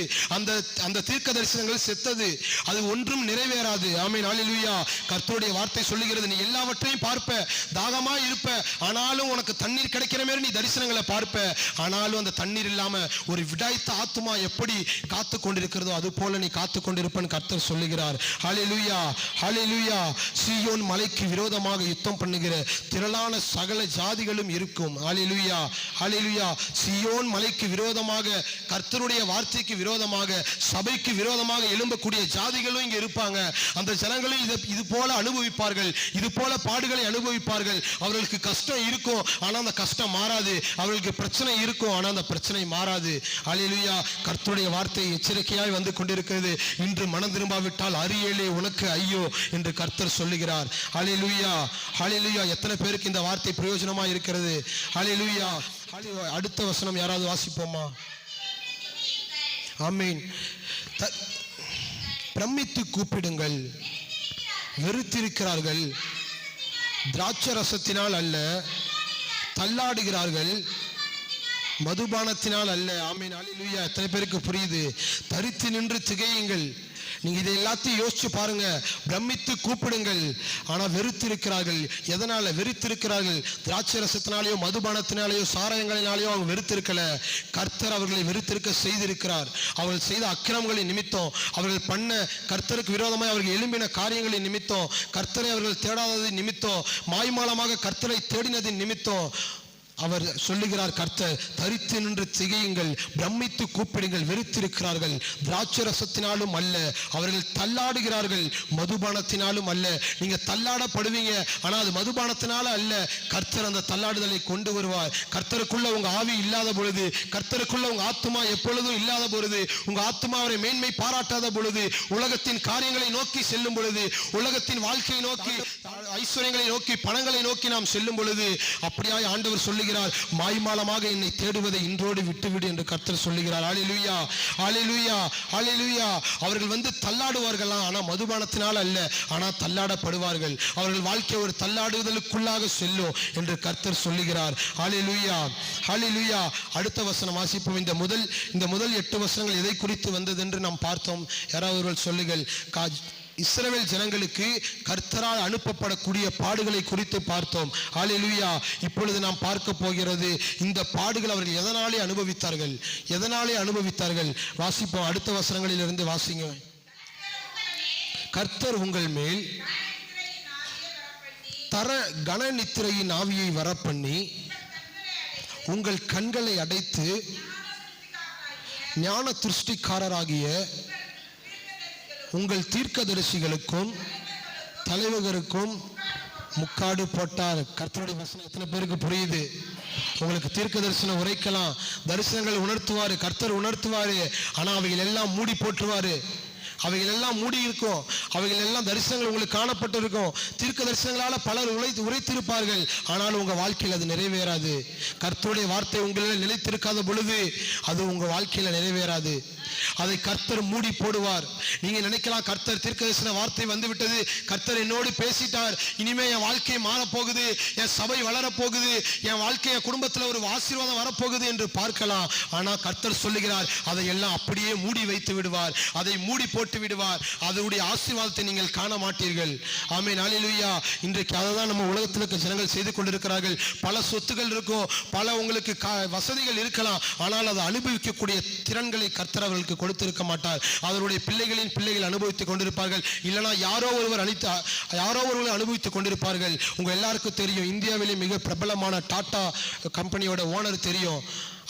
அந்த தீர்க்க தரிசனங்கள் செத்தது. அது ஒன்றும் நிறைவேறாது. ஆமென், ஹல்லேலூயா. கர்த்தருடைய வார்த்தை சொல்லுகிறது, நீ எல்லாவற்றையும் பார்ப்ப, தாகமா இருப்ப, ஆனாலும் உனக்கு தண்ணீர் கிடைக்கிற மாதிரி நீ தரிசனங்களை பார்ப்ப. ஆனாலும் அந்த தண்ணீர் இல்லாம ஒரு விடாய்த்த ஆத்துமா எப்படி காத்து கொண்டிருக்கிறதோ அது போல நீ காத்து கொண்டிருப்பன்னு கர்த்தர் சொல்லுகிறார். ஹல்லேலூயா, ஹல்லேலூயா. சீயோன் மலைக்கு விரோதமாக யுத்தம் பண்ணுகிற திரளான சகல ஜாதிகளும் இருக்கும். ஹல்லேலூயா, ஹல்லேலூயா. சீயோன் மலைக்கு விரோதமாக, கர்த்தருடைய வார்த்தைக்கு விரோதமாக, சபைக்கு விரோதமாக எழும்பக்கூடிய ஜாதிகளும் இங்க இருப்பாங்க. அந்த ஜனங்களும் இது போல அனுபவிப்பார்கள். இது போல பாடுகளை அனுபவிப்பார்கள். அவர்களுக்கு கஷ்டம் இருக்கும், ஆனா அந்த கஷ்டம் மாறாது. அவர்களுக்கு பிரச்சனை இருக்கும், ஆனா அந்த பிரச்சனை மாறாது. ஹல்லேலூயா. கர்த்தருடைய வார்த்தை எச்சரிக்கையாய் வந்து கொண்டிருக்கிறது. இன்று மனம் திரும்பாவிட்டால் அரியேலே உனக்கு ஐயோ என்று கர்த்தர் சொல்லுகிறார். ஹல்லேலூயா, ஹல்லேலூயா. எத்தனை பேருக்கு இந்த வார்த்தை பிரயோஜனமா இருக்கிறது? ஹல்லேலூயா. அடுத்த வசனம் யாராவது வாசிப்போமா? ஆமீன். பிரமித்து கூப்பிடுங்கள், வெறுத்திருக்கிறார்கள், திராட்சை ரசத்தினால் அல்ல, தள்ளாடுகிறார்கள், மதுபானத்தினால் அல்ல. ஆமீன், ஹல்லேலூயா. எத்தனை பேருக்கு புரியுது? தரித்து நின்று திகையுங்கள். நீங்க இதை எல்லாத்தையும் யோசிச்சு பாருங்க. பிரமித்து கூப்பிடுங்கள், ஆனா வெறுத்திருக்கிறார்கள். எதனால வெறுத்திருக்கிறார்கள்? திராட்சை ரசத்தினாலேயோ மதுபானத்தினாலேயோ சாராயங்களினாலேயோ அவங்க வெறுத்திருக்கல. கர்த்தர் அவர்களை வெறுத்திருக்க செய்திருக்கிறார். அவர்கள் செய்த அக்கிரமங்களின் நிமித்தம், அவர்கள் பண்ண கர்த்தருக்கு விரோதமாய் அவர்கள் எழும்பின காரியங்களின் நிமித்தம், கர்த்தரை அவர்கள் தேடாததின் நிமித்தம், மாய்மாலமாக கர்த்தரை தேடினதின் நிமித்தம் அவர் சொல்லுகிறார், கர்த்தர் தரித்து நின்று திகையுங்கள், பிரமித்து கூப்பிடுங்கள், வெறுத்திருக்கிறார்கள். திராட்சை ரசத்தினாலும் அல்ல, அவர்கள் தள்ளாடுகிறார்கள், மதுபானத்தினாலும் அல்ல. நீங்க தள்ளாடப்படுவீங்க, ஆனா அது மதுபானத்தினால அல்ல. கர்த்தர் அந்த தள்ளாடுதலை கொண்டு வருவார். கர்த்தருக்குள்ள உங்க ஆவி இல்லாத பொழுது, கர்த்தருக்குள்ள உங்க ஆத்துமா எப்பொழுதும் இல்லாத பொழுது, உங்க ஆத்துமா அவரை மேன்மை பாராட்டாத பொழுது, உலகத்தின் காரியங்களை நோக்கி செல்லும் பொழுது, உலகத்தின் வாழ்க்கையை நோக்கி, ஐஸ்வர்யங்களை நோக்கி, பணங்களை நோக்கி நாம் செல்லும் பொழுது, அப்படியாய் ஆண்டவர் சொல்லி மாய்மாலமாக என்னை தேடுவதை இன்றோடு விட்டுவிடு என்று கர்த்தர் சொல்லுகிறார். ஹல்லேலூயா, ஹல்லேலூயா, ஹல்லேலூயா. அவர்கள் தள்ளாடுவார்களா, ஆனா மதுபானத்தினால் அல்ல, ஆனா தள்ளாடப்படுவார்கள். அவர்கள் வாழ்க்கை ஒரு தள்ளாடுதலுக்குள்ளாக செல்லும் என்று கர்த்தர் சொல்லுகிறார். ஹல்லேலூயா, ஹல்லேலூயா. அடுத்த வசனம் வாசிப்போம். இந்த முதல் 8 வசனங்கள் எதை குறித்து வந்தது என்று நாம் பார்த்தோம். யாராவது சொல்லுங்கள். இஸ்ரவேல் ஜனங்களுக்கு கர்த்தரால் அனுப்பப்படக்கூடிய பாடுகளை குறித்து பார்த்தோம். ஹல்லேலூயா. இப்பொழுது நாம் பார்க்க போகிறது, இந்த பாடுகள் அவர்கள் எதனாலே அனுபவித்தார்கள், எதனாலே அனுபவித்தார்கள். வாசிப்போம். அடுத்த வசனங்களில் இருந்து வாசிங்க. கர்த்தர் உங்கள் மேல் தர கன நித்திரையின் ஆவியை வரப்பண்ணி உங்கள் கண்களை அடைத்து ஞான திருஷ்டிக்காரராகிய உங்கள் தீர்க்கதரிசிகளுக்கும் தலைவர்களுக்கும் முக்காடு போட்டார். கர்த்தருடைய வசனம் எத்தனை பேருக்கு புரியுது? உங்களுக்கு தீர்க்க தரிசனம் உரைக்கலாம், தரிசனங்கள் உணர்த்துவாரு, கர்த்தர் உணர்த்துவாரு, ஆனா அவைகள் எல்லாம் மூடி போட்டுருவாரு. அவைகள் எல்லாம் மூடி இருக்கும், அவைகள் எல்லாம் தரிசனங்கள் உங்களுக்கு காணப்பட்டு இருக்கும். தீர்க்க தரிசனங்களால பலர் உரைத்திருப்பார்கள், ஆனால் உங்க வாழ்க்கையில் அது நிறைவேறாது. கர்த்தருடைய வார்த்தை உங்களில் நிலைத்திருக்காத பொழுது அது உங்க வாழ்க்கையில நிறைவேறாது. அதை கர்த்தர் மூடி போடுவார். நீங்க நினைக்கலாம், கர்த்தர் தீர்க்கதரிசன வார்த்தை வந்து விட்டது, கர்த்தர் என்னோடு பேசிட்டார், இனிமே என் வாழ்க்கை மாறப்போகுது, என் சபை வளரப்போகுது, என் வாழ்க்கை என் குடும்பத்தில் ஒரு ஆசீர்வாதம் வரப்போகுது என்று பார்க்கலாம். ஆனால் கர்த்தர் சொல்லுகிறார், அதையெல்லாம் அப்படியே மூடி வைத்து விடுவார், அதை மூடி போட்டு விடுவார். அதனுடைய ஆசீர்வாதத்தை நீங்கள் காண மாட்டீர்கள். ஆமென், அல்லேலூயா. இன்றைக்கு அதை தான் நம்ம உலகத்தில் இருக்க ஜனங்கள் செய்து கொண்டிருக்கிறார்கள். பல சொத்துகள் இருக்கும், பல உங்களுக்கு வசதிகள் இருக்கலாம், ஆனால் அதை அனுபவிக்கக்கூடிய திறன்களை கர்த்தர் அவர்களுக்கு கொடுத்திருக்க மாட்டார். அவருடைய பிள்ளைகளின் பிள்ளைகள் அனுபவித்துக் கொண்டிருப்பார்கள், இல்லைனா யாரோ ஒருவர் அனுபவித்துக் கொண்டிருப்பார்கள். உங்க எல்லாருக்கும் தெரியும், இந்தியாவிலே மிக பிரபலமான டாடா கம்பெனியோட ஓனர் தெரியும்.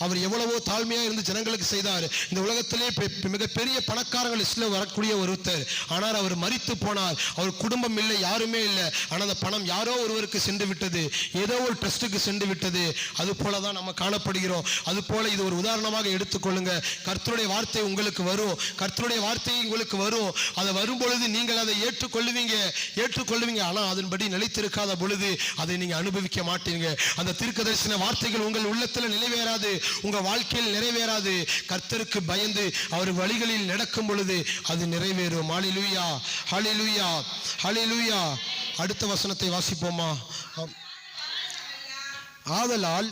அவர் எவ்வளவோ தாழ்மையா இருந்து ஜனங்களுக்கு செய்தார். இந்த உலகத்திலே மிகப்பெரிய பணக்காரங்கள் லிஸ்ட்ல வரக்கூடிய ஒருத்தர். ஆனால் அவர் மரித்து போனார். அவர் குடும்பம் இல்லை, யாருமே இல்லை. ஆனால் அந்த பணம் யாரோ ஒருவருக்கு சென்று விட்டது, ஏதோ ஒரு ட்ரஸ்டுக்கு சென்று விட்டது. அது போலதான் நம்ம காணப்படுகிறோம். அது போல இது ஒரு உதாரணமாக எடுத்துக்கொள்ளுங்க. கர்த்தருடைய வார்த்தை உங்களுக்கு வரும், கர்த்தருடைய வார்த்தை உங்களுக்கு வரும். அது வரும் பொழுது நீங்கள் அதை ஏற்றுக்கொள்ளுவீங்க. ஆனால் அதன்படி நிலைத்திருக்காத பொழுது அதை நீங்க அனுபவிக்க மாட்டீங்க. அந்த தீர்க்கதரிசன வார்த்தைகள் உங்கள் உள்ளத்தில் நிறைவேறாது, உங்க வாழ்க்கையில் நிறைவேறாது. கர்த்தருக்கு பயந்து அவர் வழிகளில் நடக்கும் பொழுது அது நிறைவேறும். ஹல்லேலூயா, ஹல்லேலூயா, ஹல்லேலூயா. அடுத்த வசனத்தை வாசிப்போமா? ஆதலால்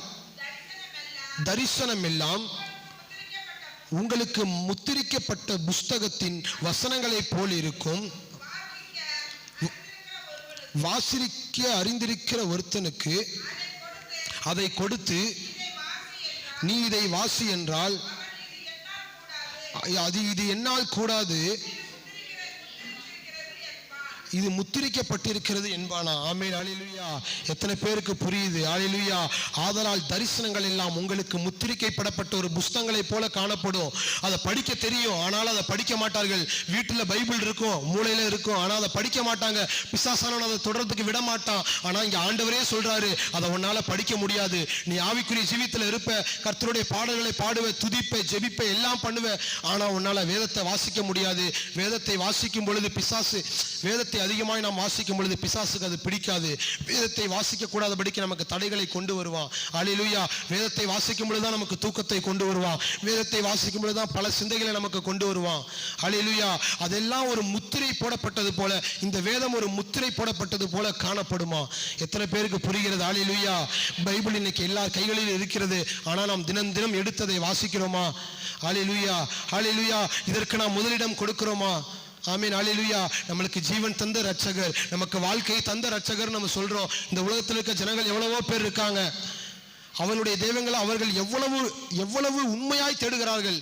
தரிசனம் எல்லாம் உங்களுக்கு முத்திரிக்கப்பட்ட புஸ்தகத்தின் வசனங்களை போல் இருக்கும். வாசிக்க அறிந்திருக்கிற ஒருத்தனுக்கு அதை கொடுத்து, நீ இதை வாசி என்றால் இது என்னால் கூடாது, இது முத்திரிக்கப்பட்டிருக்கிறது என்பானா. ஆமென், அல்லேலூயா. எத்தனை பேருக்கு புரியுது? அல்லேலூயா. ஆதலால் தரிசனங்கள் எல்லாம் உங்களுக்கு முத்திரிக்கப்படப்பட்ட ஒரு புஸ்தகங்களை போல காணப்படும். அதை படிக்க தெரியும், ஆனால் அதை படிக்க மாட்டார்கள். வீட்டில் பைபிள் இருக்கும், மூளையில இருக்கும், ஆனால் அதை படிக்க மாட்டாங்க. பிசாசானவன் அதை தொடர்றதுக்கு விட மாட்டான். ஆனால் இங்க ஆண்டவரே சொல்றாரு, அதை உன்னால படிக்க முடியாது. நீ ஆவிக்குரிய ஜீவியத்தில் இருப்ப, கர்த்தருடைய பாடல்களை பாடுவ, துதிப்ப, ஜெபிப்ப, எல்லாம் பண்ணுவ, ஆனா உன்னால வேதத்தை வாசிக்க முடியாது. வேதத்தை வாசிக்கும் பொழுது வேதத்தை அதிகமாய் நாம் வாசிக்கும் பொழுது பிசாசுக்கு அது பிடிக்காது. வேதத்தை வாசிக்க கூடாதபடிக்கு நமக்கு தடைகளை கொண்டு வருவான். அல்லேலூயா. வேதத்தை வாசிக்கும் பொழுதுதான் நமக்கு தூக்கத்தை கொண்டு வருவான். வேதத்தை வாசிக்கும் பொழுதுதான் பல சிந்தைகளை நமக்கு கொண்டு வருவான். அல்லேலூயா. அதெல்லாம் ஒரு முத்திரை போடப்பட்டது போல, இந்த வேதம் ஒரு முத்திரை போடப்பட்டது போல காணப்படுமா? எத்தனை பேருக்கு புரிகிறது? அல்லேலூயா. பைபிள் இன்னைக்கு எல்லா கைகளில் இருக்கிறது, ஆனால் நாம் தினம் தினம் எடுத்ததை வாசிக்கிறோமா? அல்லேலூயா, அல்லேலூயா. இதற்கு நாம் முதலிடம் கொடுக்கிறோமா? ஆமென், அல்லேலூயா. நம்மளுக்கு ஜீவன் தந்த ரட்சகர், நமக்கு வாழ்க்கையை தந்த ரட்சகர் நம்ம சொல்றோம். இந்த உலகத்தில் இருக்க ஜனங்கள் எவ்வளவோ பேர் இருக்காங்க. அவனுடைய தெய்வங்களை அவர்கள் எவ்வளவு உண்மையாய் தேடுகிறார்கள்,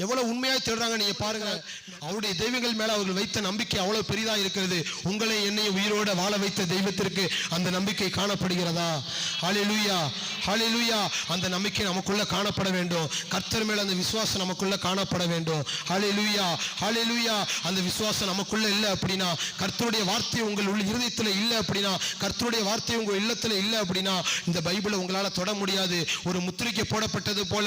எவ்வளவு உண்மையாய் தேடுறாங்க. நீங்க பாருங்க, அவருடைய தெய்வங்கள் மேல அவர்கள் வைத்த நம்பிக்கை அவ்வளவு பெரிதா இருக்கிறது. உங்களை என்னையும் உயிரோட வாழ வைத்த தெய்வத்திற்கு அந்த நம்பிக்கை காணப்படுகிறதா? ஹல்லேலூயா, ஹல்லேலூயா. அந்த நம்பிக்கை நமக்குள்ள காணப்பட வேண்டும். கர்த்தர் மேல அந்த விசுவாசம் நமக்குள்ள காணப்பட வேண்டும். ஹல்லேலூயா, ஹல்லேலூயா. அந்த விசுவாசம் நமக்குள்ள இல்லை அப்படின்னா, கர்த்தருடைய வார்த்தை உங்கள் இருதயத்தில் இல்லை அப்படின்னா, கர்த்தருடைய வார்த்தை உங்கள் இல்லத்தில் இல்லை அப்படின்னா, இந்த பைபிளை உங்களால தொட முடியாது. ஒரு முத்திரைக்கு போடப்பட்டது போல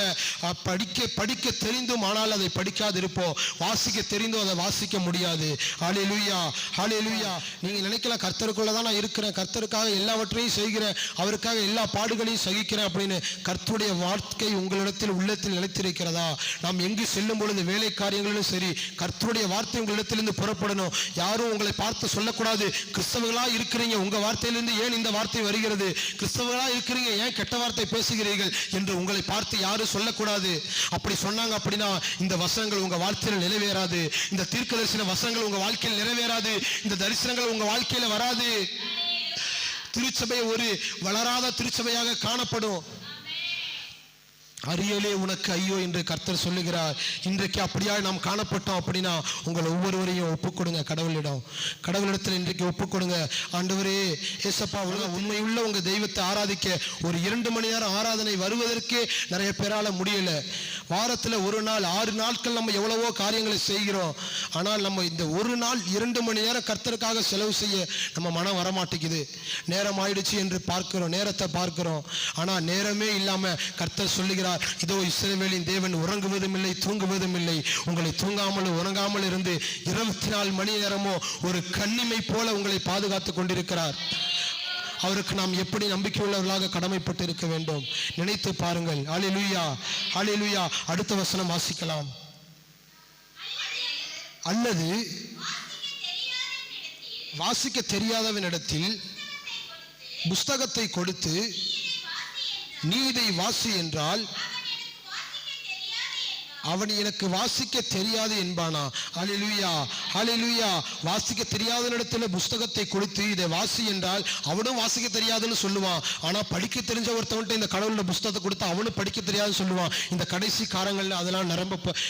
படிக்க தெரிந்தும் ஆனால் அதை படிக்காது இருப்போம், வாசிக்க தெரிந்தும் அதை வாசிக்க முடியாது. ஹல்லேலூயா, ஹல்லேலூயா. நீங்க நினைக்கலாம், கர்த்தருக்குள்ள தான் நான் இருக்கிறேன், கர்த்தருக்காக எல்லாவற்றையும் செய்கிறேன், அவருக்காக எல்லா பாடுகளையும் சகிக்கிறேன் அப்படின்னு. கர்த்தருடைய வார்த்தை உங்களிடத்தில் உள்ளத்தில் நிலைத்திருக்கிறதா? நாம் எங்கு செல்லும் பொழுது வேலை காரியங்களிலும் சரி, கர்த்தருடைய வார்த்தை உங்களிடத்திலிருந்து புறப்படணும். யாரும் உங்களை பார்த்து சொல்லக்கூடாது, கிறிஸ்தவர்களா இருக்கிறீங்க, உங்க வார்த்தையிலிருந்து ஏன் இந்த வார்த்தை வருகிறது, கிறிஸ்தவர்களா இருக்கிறீங்க, ஏன் கெட்ட வார்த்தை பேசுகிறீர்கள் என்று உங்களை பார்த்து யாரும் சொல்லக்கூடாது. அப்படி சொன்னாங்க அப்படின்னா இந்த வசனங்கள் உங்க வாழ்க்கையில் நிறைவேறாது. இந்த தீர்க்கதரிசன வசனங்கள் உங்க வாழ்க்கையில் நிறைவேறாது. இந்த தரிசனங்கள் உங்க வாழ்க்கையில வராது. திருச்சபை ஒரு வளராத திருச்சபையாக காணப்படும். அரியலே உனக்கு ஐயோ என்று கர்த்தர் சொல்லுகிறார். இன்றைக்கு அப்படியா நாம் காணப்பட்டோம் அப்படின்னா, உங்கள் ஒவ்வொருவரையும் ஒப்புக்கொடுங்க கடவுளிடத்தில் இன்றைக்கு ஒப்புக்கொடுங்க. ஆண்டவரே, ஏசப்பா, உண்மையுள்ள உங்க தெய்வத்தை ஆராதிக்க ஒரு 2 மணி நேரம் ஆராதனை வருவதற்கே நிறைய பேரால முடியல. வாரத்தில் ஒரு நாள் 6 நாட்கள் நம்ம எவ்வளவோ காரியங்களை செய்கிறோம். ஆனால் நம்ம இந்த ஒரு நாள் 2 மணி நேரம் கர்த்தருக்காக செலவு செய்ய நம்ம மனம் வரமாட்டேங்குது. நேரம் ஆயிடுச்சு என்று பார்க்கிறோம், நேரத்தை பார்க்கிறோம். ஆனால் நேரமே இல்லாம கர்த்தர் சொல்லுகிறார், இதோ இஸ்ரவேலின் தேவன் உறங்குவதும் இல்லை தூங்குவதும் இல்லை. உங்களை தூங்காமல் உறங்காமல் இருந்து 24 மணி நேரமோ ஒரு கண்ணிமை போல உங்களை பாதுகாத்து கொண்டிருக்கிறார். அவருக்கு நாம் எப்படி நம்பிக்கை உள்ளவர்களாக கடமைப்பட்டு இருக்க வேண்டும் நினைத்து பாருங்கள். ஹல்லேலூயா, ஹல்லேலூயா. அடுத்த வசனம் வாசிக்கலாம். அல்லது வாசிக்க தெரியாதவனிடத்தில் புஸ்தகத்தை கொடுத்து நீ இதை வாசி என்றால் அவன் எனக்கு வாசிக்க தெரியாது என்பானா? ஹல்லேலூயா, ஹல்லேலூயா. வாசிக்க தெரியாதவனிடத்துல புஸ்தகத்தை கொடுத்து இதை வாசி என்றால் அவனும் வாசிக்க தெரியாதுன்னு சொல்லுவான். ஆனா படிக்க தெரிஞ்ச ஒருத்தவன்ட்ட இந்த கடவுளோட புஸ்தகத்தை கொடுத்து அவனும் படிக்க தெரியாதுன்னு சொல்லுவான். இந்த கடைசி காலங்களில் அதெல்லாம்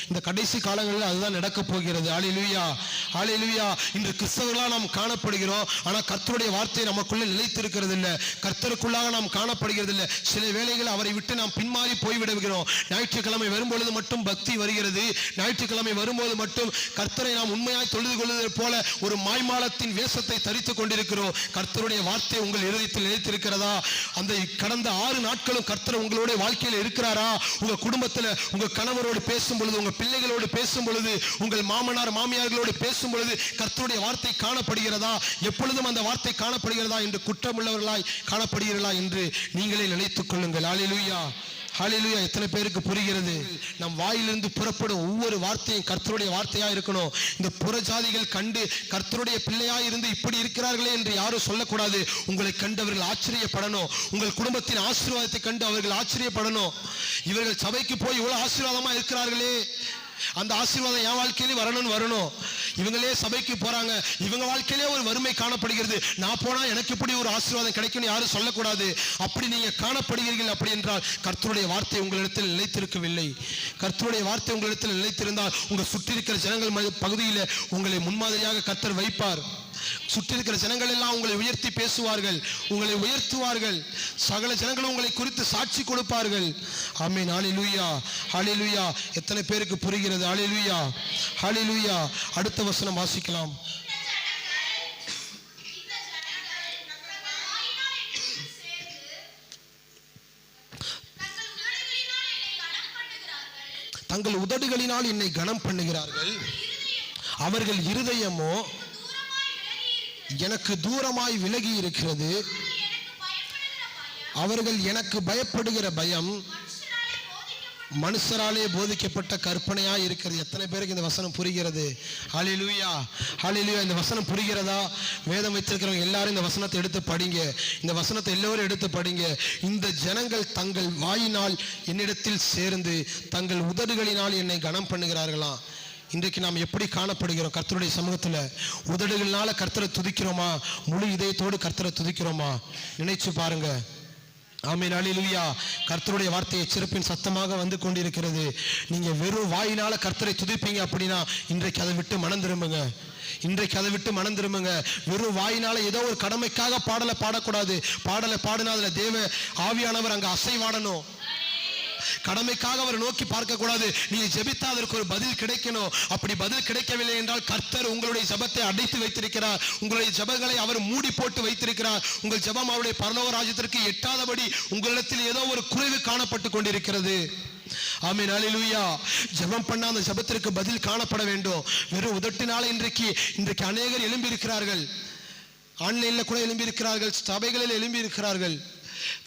இந்த கடைசி காலங்களில் அதுதான் நடக்க போகிறது. ஹல்லேலூயா, ஹல்லேலூயா. இன்று கிறிஸ்தவர்களாக நாம் காணப்படுகிறோம். ஆனா கர்த்தருடைய வார்த்தை நமக்குள்ள நிலைத்திருக்கிறது இல்லை. கர்த்தருக்குள்ளாக நாம் காணப்படுகிறது இல்லை. சில வேளைகள் அவரை விட்டு நாம் பின்மாறி போய்விடுகிறோம். ஞாயிற்றுக்கிழமை வரும்பொழுது மட்டும் பக்தி வருகிறது. ஞாயிற்றுக்கிழமை வரும்போது மட்டும் கர்த்தரை நாம் உண்மையாய் தொழுது கொள்வதை போல ஒரு மாய்மாலத்தின் வேஷத்தை தரித்துக் கொண்டிருக்கிறோம். கர்த்தருடைய வார்த்தை உங்கள் இதயத்தில் நிலைத்திருக்கிறதா? அந்த கடந்த 6 நாட்களும் கர்த்தர் உங்களுடைய வாழ்க்கையில் இருக்கிறாரா? உங்க குடும்பத்தில் உங்க கணவரோடு பேசும் பொழுது, உங்க பிள்ளைகளோடு பேசும் பொழுது, உங்கள் மாமனார் மாமியார்களோடு பேசும் பொழுது கர்த்தருடைய வார்த்தை காணப்படுகிறதா? எப்பொழுதும் அந்த வார்த்தை காணப்படுகிறதா என்று குற்றமுள்ளவர்களாய் காணப்படுகிறீர்களா என்று நீங்களே நினைத்துக் கொள்ளுங்கள். ஹல்லேலூயா, ஹல்லேலூயா. எத்தனை பேருக்கு புரிகிறது? நம் வாயிலிருந்து புறப்படும் ஒவ்வொரு வார்த்தையும் கர்த்தருடைய வார்த்தையா இருக்கணும். இந்த புறஜாதிகள் கண்டு கர்த்தருடைய பிள்ளையா இருந்து இப்படி இருக்கிறார்களே என்று யாரும் சொல்லக்கூடாது. உங்களை கண்டு அவர்கள் ஆச்சரியப்படணும். உங்கள் குடும்பத்தின் ஆசீர்வாதத்தை கண்டு அவர்கள் ஆச்சரியப்படணும். இவர்கள் சபைக்கு போய் இவ்வளவு ஆசீர்வாதமா இருக்கிறார்களே, அந்த ஆசீர்வாதம் என் வாழ்க்கையிலே வரணும். இவங்களே சபைக்கு போறாங்க, இவங்க வாழ்க்கையிலே ஒரு வறுமை காணப்படுகிறது, நான் போனா எனக்கு இப்படி ஒரு ஆசீர்வாதம் கிடைக்கும்னு யாரும் சொல்லக்கூடாது. அப்படி நீங்க காணப்படுகிறீர்கள் அப்படி என்றால் கர்த்தருடைய வார்த்தை உங்களிடத்தில் நிலைத்திருக்கவில்லை. கர்த்தருடைய வார்த்தை உங்களிடத்தில் நிலைத்திருந்தால் உங்க சுற்றி இருக்கிற ஜனங்கள் பகுதியில் உங்களை முன்மாதிரியாக கர்த்தர் வைப்பார். சுற்றி இருக்கிற ஜனங்கள் எல்லாம் உங்களை உயர்த்தி பேசுவார்கள், உங்களை உயர்த்துவார்கள். சகல ஜனங்களும் உங்களை குறித்து சாட்சி கொடுப்பார்கள். ஆமென். ஹல்லேலூயா, ஹல்லேலூயா. எத்தனை பேருக்கு புரிகிறது? ஹல்லேலூயா, ஹல்லேலூயா. அடுத்த வசனம் வாசிக்கலாம். தங்கள் உதடுகளினால் என்னை கனம் பண்ணுகிறார்கள், அவர்கள் இருதயமோ எனக்கு தூரமாய் விலகி இருக்கிறது. அவர்கள் எனக்கு பயப்படுகிற பயம் மனுஷராலே போதிக்கப்பட்ட கற்பனையா இருக்கிறது. எத்தனை பேருக்கு இந்த வசனம் புரிகிறது? ஹல்லேலூயா, ஹல்லேலூயா. இந்த வசனம் புரிகிறதா? வேதம் வைத்திருக்கிறவங்க எல்லாரும் இந்த வசனத்தை எடுத்து படிங்க. இந்த வசனத்தை எல்லோரும் எடுத்து படிங்க. இந்த ஜனங்கள் தங்கள் வாயினால் என்னிடத்தில் சேர்ந்து தங்கள் உதடுகளினால் என்னை கனம் பண்ணுகிறார்களாம். இன்றைக்கு நாம் எப்படி காணப்படுகிறோம் கர்த்தருடைய சமூகத்தில்? உதடுகளால கர்த்தரை துதிக்கிறோமா? முழு இதயத்தோடு கர்த்தரை துதிக்கிறோமா? நினைச்சு பாருங்க. ஆமென், ஹல்லேலூயா. கர்த்தருடைய வார்த்தை எச்சரிப்பின் சத்தமாக வந்து கொண்டிருக்கிறது. நீங்க வெறும் வாயினால கர்த்தரை துதிப்பீங்க அப்படின்னா இன்றைக்கு அதை விட்டு மனம் திரும்புங்க. இன்றைக்கு அதை விட்டு மனம் திரும்புங்க. வெறும் வாயினால ஏதோ ஒரு கடமைக்காக பாடலை பாடக்கூடாது. பாடலை பாடினா அதுல தேவ ஆவியானவர் அங்க அசைவாடணும். கடமைக்காக அவர் நோக்கி பார்க்க கூடாது. நீங்க ஜெபித்தா அதற்கு ஒரு பதில் கிடைக்கணும். அப்படி பதில் கிடைக்கவில்லை என்றால் கர்த்தர் உங்களுடைய ஜெபத்தை அடைத்து வைத்திருக்கிறார். உங்களுடைய ஜெபங்களை அவர் மூடி போட்டு வைத்திருக்கிறார். உங்கள் ஜெபம் அவருடைய பரலோக ராஜ்யத்திற்கு எட்டாதபடி உங்களிடத்தில் ஏதோ ஒரு குறைவு காணப்பட்டு கொண்டிருக்கிறது. ஆமென், ஹல்லேலூயா. ஜெபம் பண்ண அந்த ஜெபத்திற்கு பதில் காணப்பட வேண்டும். வெறும் உதட்டினால இன்றைக்கு அநேகர் எழும்பி இருக்கிறார்கள். ஆன்லைன்ல கூட எழும்பி இருக்கிறார்கள், சபைகளில் எழும்பி இருக்கிறார்கள்.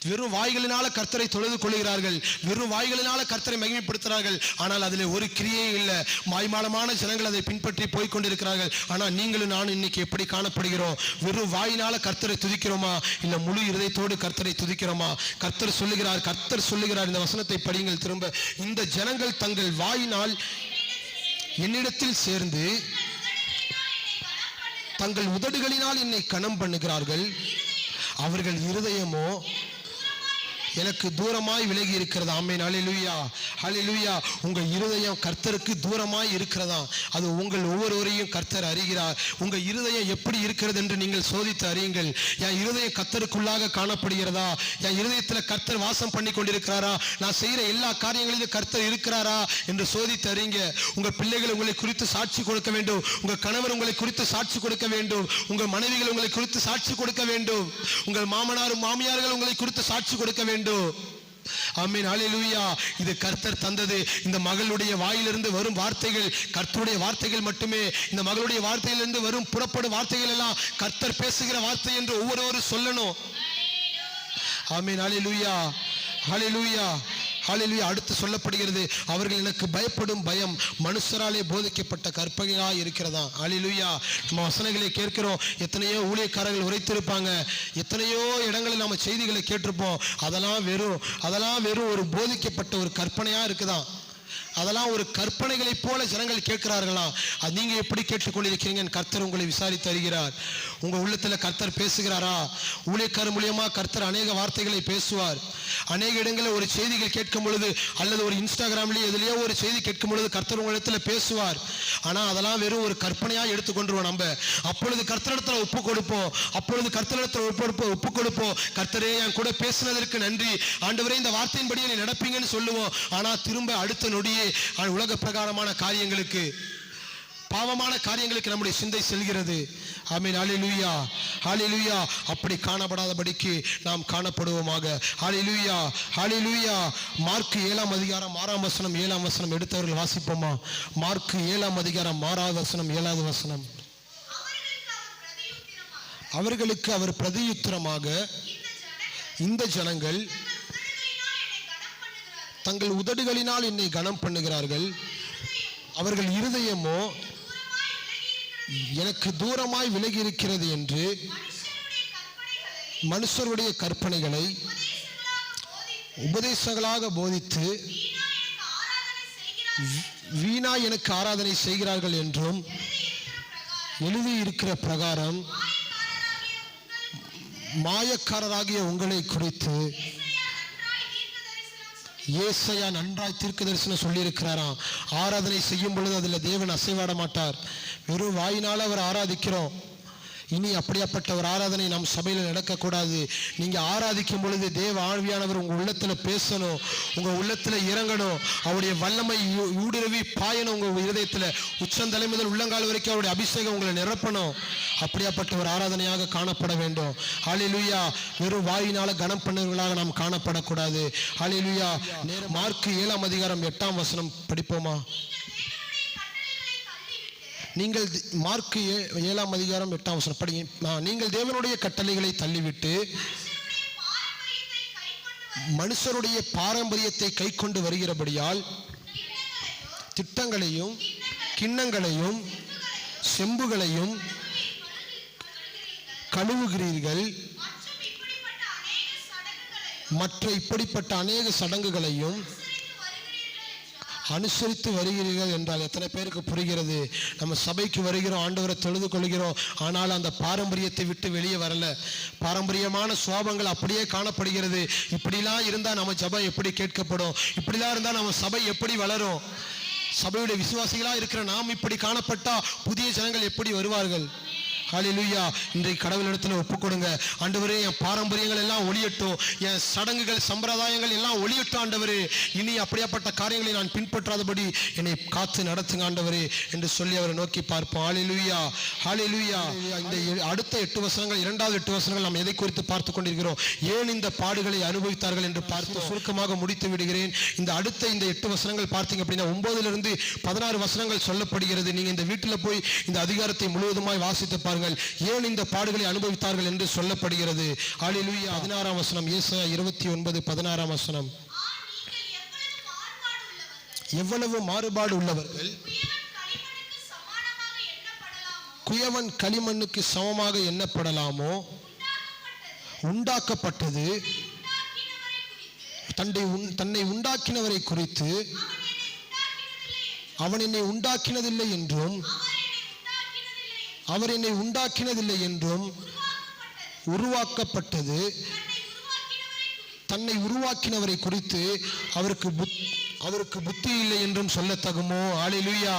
வெறும் வாய்களினால கர்த்தரை தொழுது கொள்கிறார்கள், வெறும் வாய்களினால கர்த்தரை மகிமைப்படுத்துகிறார்கள். ஆனால் அதில் ஒரு கிரியே இல்லை. மாய்மாலமான ஜனங்கள் அதை பின்பற்றி போய்கொண்டிருக்கிறார்கள். ஆனால் நீங்களும் நானும் இன்னைக்கு எப்படி காணப்படுகிறோம்? வெறும் வாயினால கர்த்தரை துதிக்கிறோமா, இல்லை முழு இதயத்தோடு கர்த்தரை துதிக்கிறோமா? கர்த்தர் சொல்லுகிறார், இந்த வசனத்தை படியுங்கள் திரும்ப. இந்த ஜனங்கள் தங்கள் வாயினால் என்னிடத்தில் சேர்ந்து தங்கள் உதடுகளினால் என்னை கனம் பண்ணுகிறார்கள், அவர்கள் இருதயமோ எனக்கு தூரமாய் விலகி இருக்கிறது. ஆமென். ஹல்லேலூயா, ஹல்லேலூயா. உங்க இருதயம் கர்த்தருக்கு தூரமாய் இருக்கிறதா? அது உங்கள் ஒவ்வொருவரையும் கர்த்தர் அறிகிறார். உங்க இருதயம் எப்படி இருக்கிறது என்று நீங்கள் சோதித்து அறியுங்கள். என் இருதயம் கர்த்தருக்குள்ளாக காணப்படுகிறதா? என் இருதயத்தில் கர்த்தர் வாசம் பண்ணி கொண்டிருக்கிறாரா? நான் செய்கிற எல்லா காரியங்களிலும் கர்த்தர் இருக்கிறாரா என்று சோதித்து அறிங்க. உங்க பிள்ளைகள் உங்களை குறித்து சாட்சி கொடுக்க வேண்டும். உங்க கணவர் உங்களை குறித்து சாட்சி கொடுக்க வேண்டும். உங்க மனைவிகள் உங்களை குறித்து சாட்சி கொடுக்க வேண்டும். உங்கள் மாமனாரும் மாமியார்கள் உங்களை குறித்து சாட்சி கொடுக்க வேண்டும். ஆமென். ஹல்லேலூயா. இது கர்த்தர் தந்தது. இந்த மகளுடைய வாயிலிருந்து வரும் வார்த்தைகள் கர்த்தருடைய வார்த்தைகள் மட்டுமே. இந்த மகளுடைய வார்த்தையிலிருந்து வரும் புறப்படும் வார்த்தைகள் எல்லாம் கர்த்தர் பேசுகிற வார்த்தை என்று ஒவ்வொருவரும் சொல்லணும். ஆமென். ஹல்லேலூயா, ஹல்லேலூயா, ஹல்லேலூயா. அடுத்து சொல்லப்படுகிறது, அவர்கள் எனக்கு பயப்படும் பயம் மனுஷராலே போதிக்கப்பட்ட கற்பனையாக இருக்கிறதா? ஹல்லேலூயா. நம்ம வசனங்களை கேட்கிறோம். எத்தனையோ ஊழியக்காரர்கள் உரைத்திருப்பாங்க. எத்தனையோ இடங்களில் நம்ம செய்திகளை கேட்டிருப்போம். அதெல்லாம் வெறும் ஒரு போதிக்கப்பட்ட ஒரு கற்பனையா இருக்குதான். அதெல்லாம் ஒரு கற்பனைகளை போல ஜனங்கள் கேட்கிறார்களா? அது நீங்க எப்படி கேட்டுக்கொண்டிருக்கிறீங்க? கர்த்தர் உங்களை விசாரித்து அறிகிறார். உங்க உள்ளத்துல கர்த்தர் பேசுகிறாரா? ஊழியக்காரர் மூலியமா கர்த்தர் அநேக வார்த்தைகளை பேசுவார். அநேக இடங்களில் ஒரு செய்திகள் கேட்கும் பொழுது அல்லது ஒரு இன்ஸ்டாகிராம்லயே எதுலயோ ஒரு செய்தி கேட்கும் பொழுது கர்த்தர் உங்களிடத்துல பேசுவார். ஆனா அதெல்லாம் வெறும் ஒரு கற்பனையா எடுத்துக்கொண்டுருவோம் நம்ம. அப்பொழுது கர்த்தரிடத்துல ஒப்பு கொடுப்போம். கர்த்தரே என் கூட பேசினதற்கு நன்றி ஆண்டவரே, இந்த வார்த்தையின்படி என்னை நடப்பீங்கன்னு சொல்லுவோம். ஆனா திரும்ப அடுத்த நொடியே உலக பிரகாரமான காரியங்களுக்கு, பாவமான காரியங்களுக்கு நம்முடைய சிந்தை செல்கிறது. ஆமென். ஹல்லேலூயா, ஹல்லேலூயா. அப்படி காணப்படாதபடிக்கு நாம் காணப்படுவோமாக. ஹல்லேலூயா, ஹல்லேலூயா. மார்க் 7 அதிகாரம் 6 வசனம் 7 வசனம் எடுத்தவர்கள் வாசிப்போமா? மார்க் 7 அதிகாரம் 6 வசனம் 7 வசனம். அவர்களுக்கு அவர் பிரதியுத்தரமாக, இந்த ஜனங்கள் தங்கள் உதடுகளினால் என்னை கனம் பண்ணுகிறார்கள், அவர்கள் இருதயமோ எனக்கு தூரமாய் விலகி இருக்கிறது என்று மனுஷருடைய கற்பனைகளை உபதேசங்களாக போதித்து வீணா எனக்கு ஆராதனை செய்கிறார்கள் என்றும் எழுதியிருக்கிற பிரகாரம் மாயக்காரராகிய உங்களை குறித்து ஏசாயா நன்றாய் தீர்க்க தரிசனம் சொல்லியிருக்கிறாராம். ஆராதனை செய்யும் பொழுது அதில் தேவன் அசைவாட மாட்டார். வெறும் வாயினால் அவர் ஆராதிக்கிறோம். இனி அப்படியாப்பட்ட ஒரு ஆராதனை நம் சபையில் நடக்கக்கூடாது. நீங்க ஆராதிக்கும் பொழுது தேவ ஆவியானவர் உங்க உள்ளத்துல பேசணும், உங்க உள்ளத்துல இறங்கணும். அவருடைய வல்லமை ஊடுருவி பாயணும் உங்க இருதயத்துல. உச்சந்தலை முதல் உள்ளங்கால் வரைக்கும் அவருடைய அபிஷேகம் உங்களை நிரப்பணும். அப்படியாப்பட்ட ஒரு ஆராதனையாக காணப்பட வேண்டும். ஹல்லேலூயா. வெறும் வாயினால கனம் பண்ணவர்களாக நாம் காணப்படக்கூடாது. ஹல்லேலூயா. மார்க் 7 அதிகாரம் 8 வசனம் படிப்போமா? நீங்கள் மார்க் 7 அதிகாரம் 8 வசனம் படிங்க. நீங்கள் தேவனுடைய கட்டளைகளை தள்ளிவிட்டு மனுஷருடைய பாரம்பரியத்தை கை கொண்டு வருகிறபடியால் திட்டங்களையும் கிண்ணங்களையும் செம்புகளையும் கழுவுகிறீர்கள், மற்ற இப்படிப்பட்ட அநேக சடங்குகளையும் அனுசரித்து வருகிறீர்கள் என்றால் எத்தனை பேருக்கு புரிகிறது? நம்ம சபைக்கு வருகிறோம், ஆண்டவரை தொழுது கொள்கிறோம், ஆனால் அந்த பாரம்பரியத்தை விட்டு வெளியே வரல. பாரம்பரியமான சுவாபங்கள் அப்படியே காணப்படுகிறது. இப்படிலாம் இருந்தால் நம்ம ஜபம் எப்படி கேட்கப்படும்? இப்படிலாம் இருந்தால் நம்ம சபை எப்படி வளரும்? சபையுடைய விசுவாசிகளாக இருக்கிற நாம் இப்படி காணப்பட்டா புதிய ஜனங்கள் எப்படி வருவார்கள்? ஹல்லேலூயா. இன்றைக்கு கடவுளிடத்தில் ஒப்புக் கொடுங்க. ஆண்டவரே, என் பாரம்பரியங்கள் எல்லாம் ஒளியட்டும், என் சடங்குகள் சம்பிரதாயங்கள் எல்லாம் ஒளியட்டும் ஆண்டவரே. இனி அப்படியாப்பட்ட காரியங்களை நான் பின்பற்றாதபடி என்னை காத்து நடத்துங்க ஆண்டவரே என்று சொல்லி அவரை நோக்கி பார்ப்போம். ஹல்லேலூயா, ஹல்லேலூயா. இந்த அடுத்த 8 வசனங்கள், 2வது 8 வசனங்கள் நாம் எதை குறித்து பார்த்து கொண்டிருக்கிறோம்? ஏன் இந்த பாடுகளை அனுபவித்தார்கள் என்று பார்த்து சுருக்கமாக முடித்து விடுகிறேன். இந்த 8 வசனங்கள் பார்த்தீங்க அப்படின்னா 9 to 16 வசனங்கள் சொல்லப்படுகிறது. நீங்க இந்த வீட்டில் போய் இந்த அதிகாரத்தை முழுவதுமாய் வாசித்து பாருங்கள். ஏன் இந்த பாடுகளை அனுபவித்தார்கள் என்று சொல்லப்படுகிறது. ஹல்லேலூயா. 16 வசனம், ஏசாயா 29:16 வசனம். எவ்வளவு மாறுபாடு உள்ளவர்கள், குயவன் களிமண்ணுக்கு சமமாக எண்ணப்படலாமோ, உண்டாக்கப்பட்டது தன்னை உண்டாக்கினவரை குறித்து அவன் என்னை உண்டாக்கினதில்லை என்றும் அவர் என்னை உண்டாக்கினதில்லை என்றும் உருவாக்கப்பட்டது தன்னை உருவாக்கினவரை குறித்து அவருக்கு புத்தி இல்லை என்றும் சொல்லத்தகுமோ? ஹல்லேலூயா,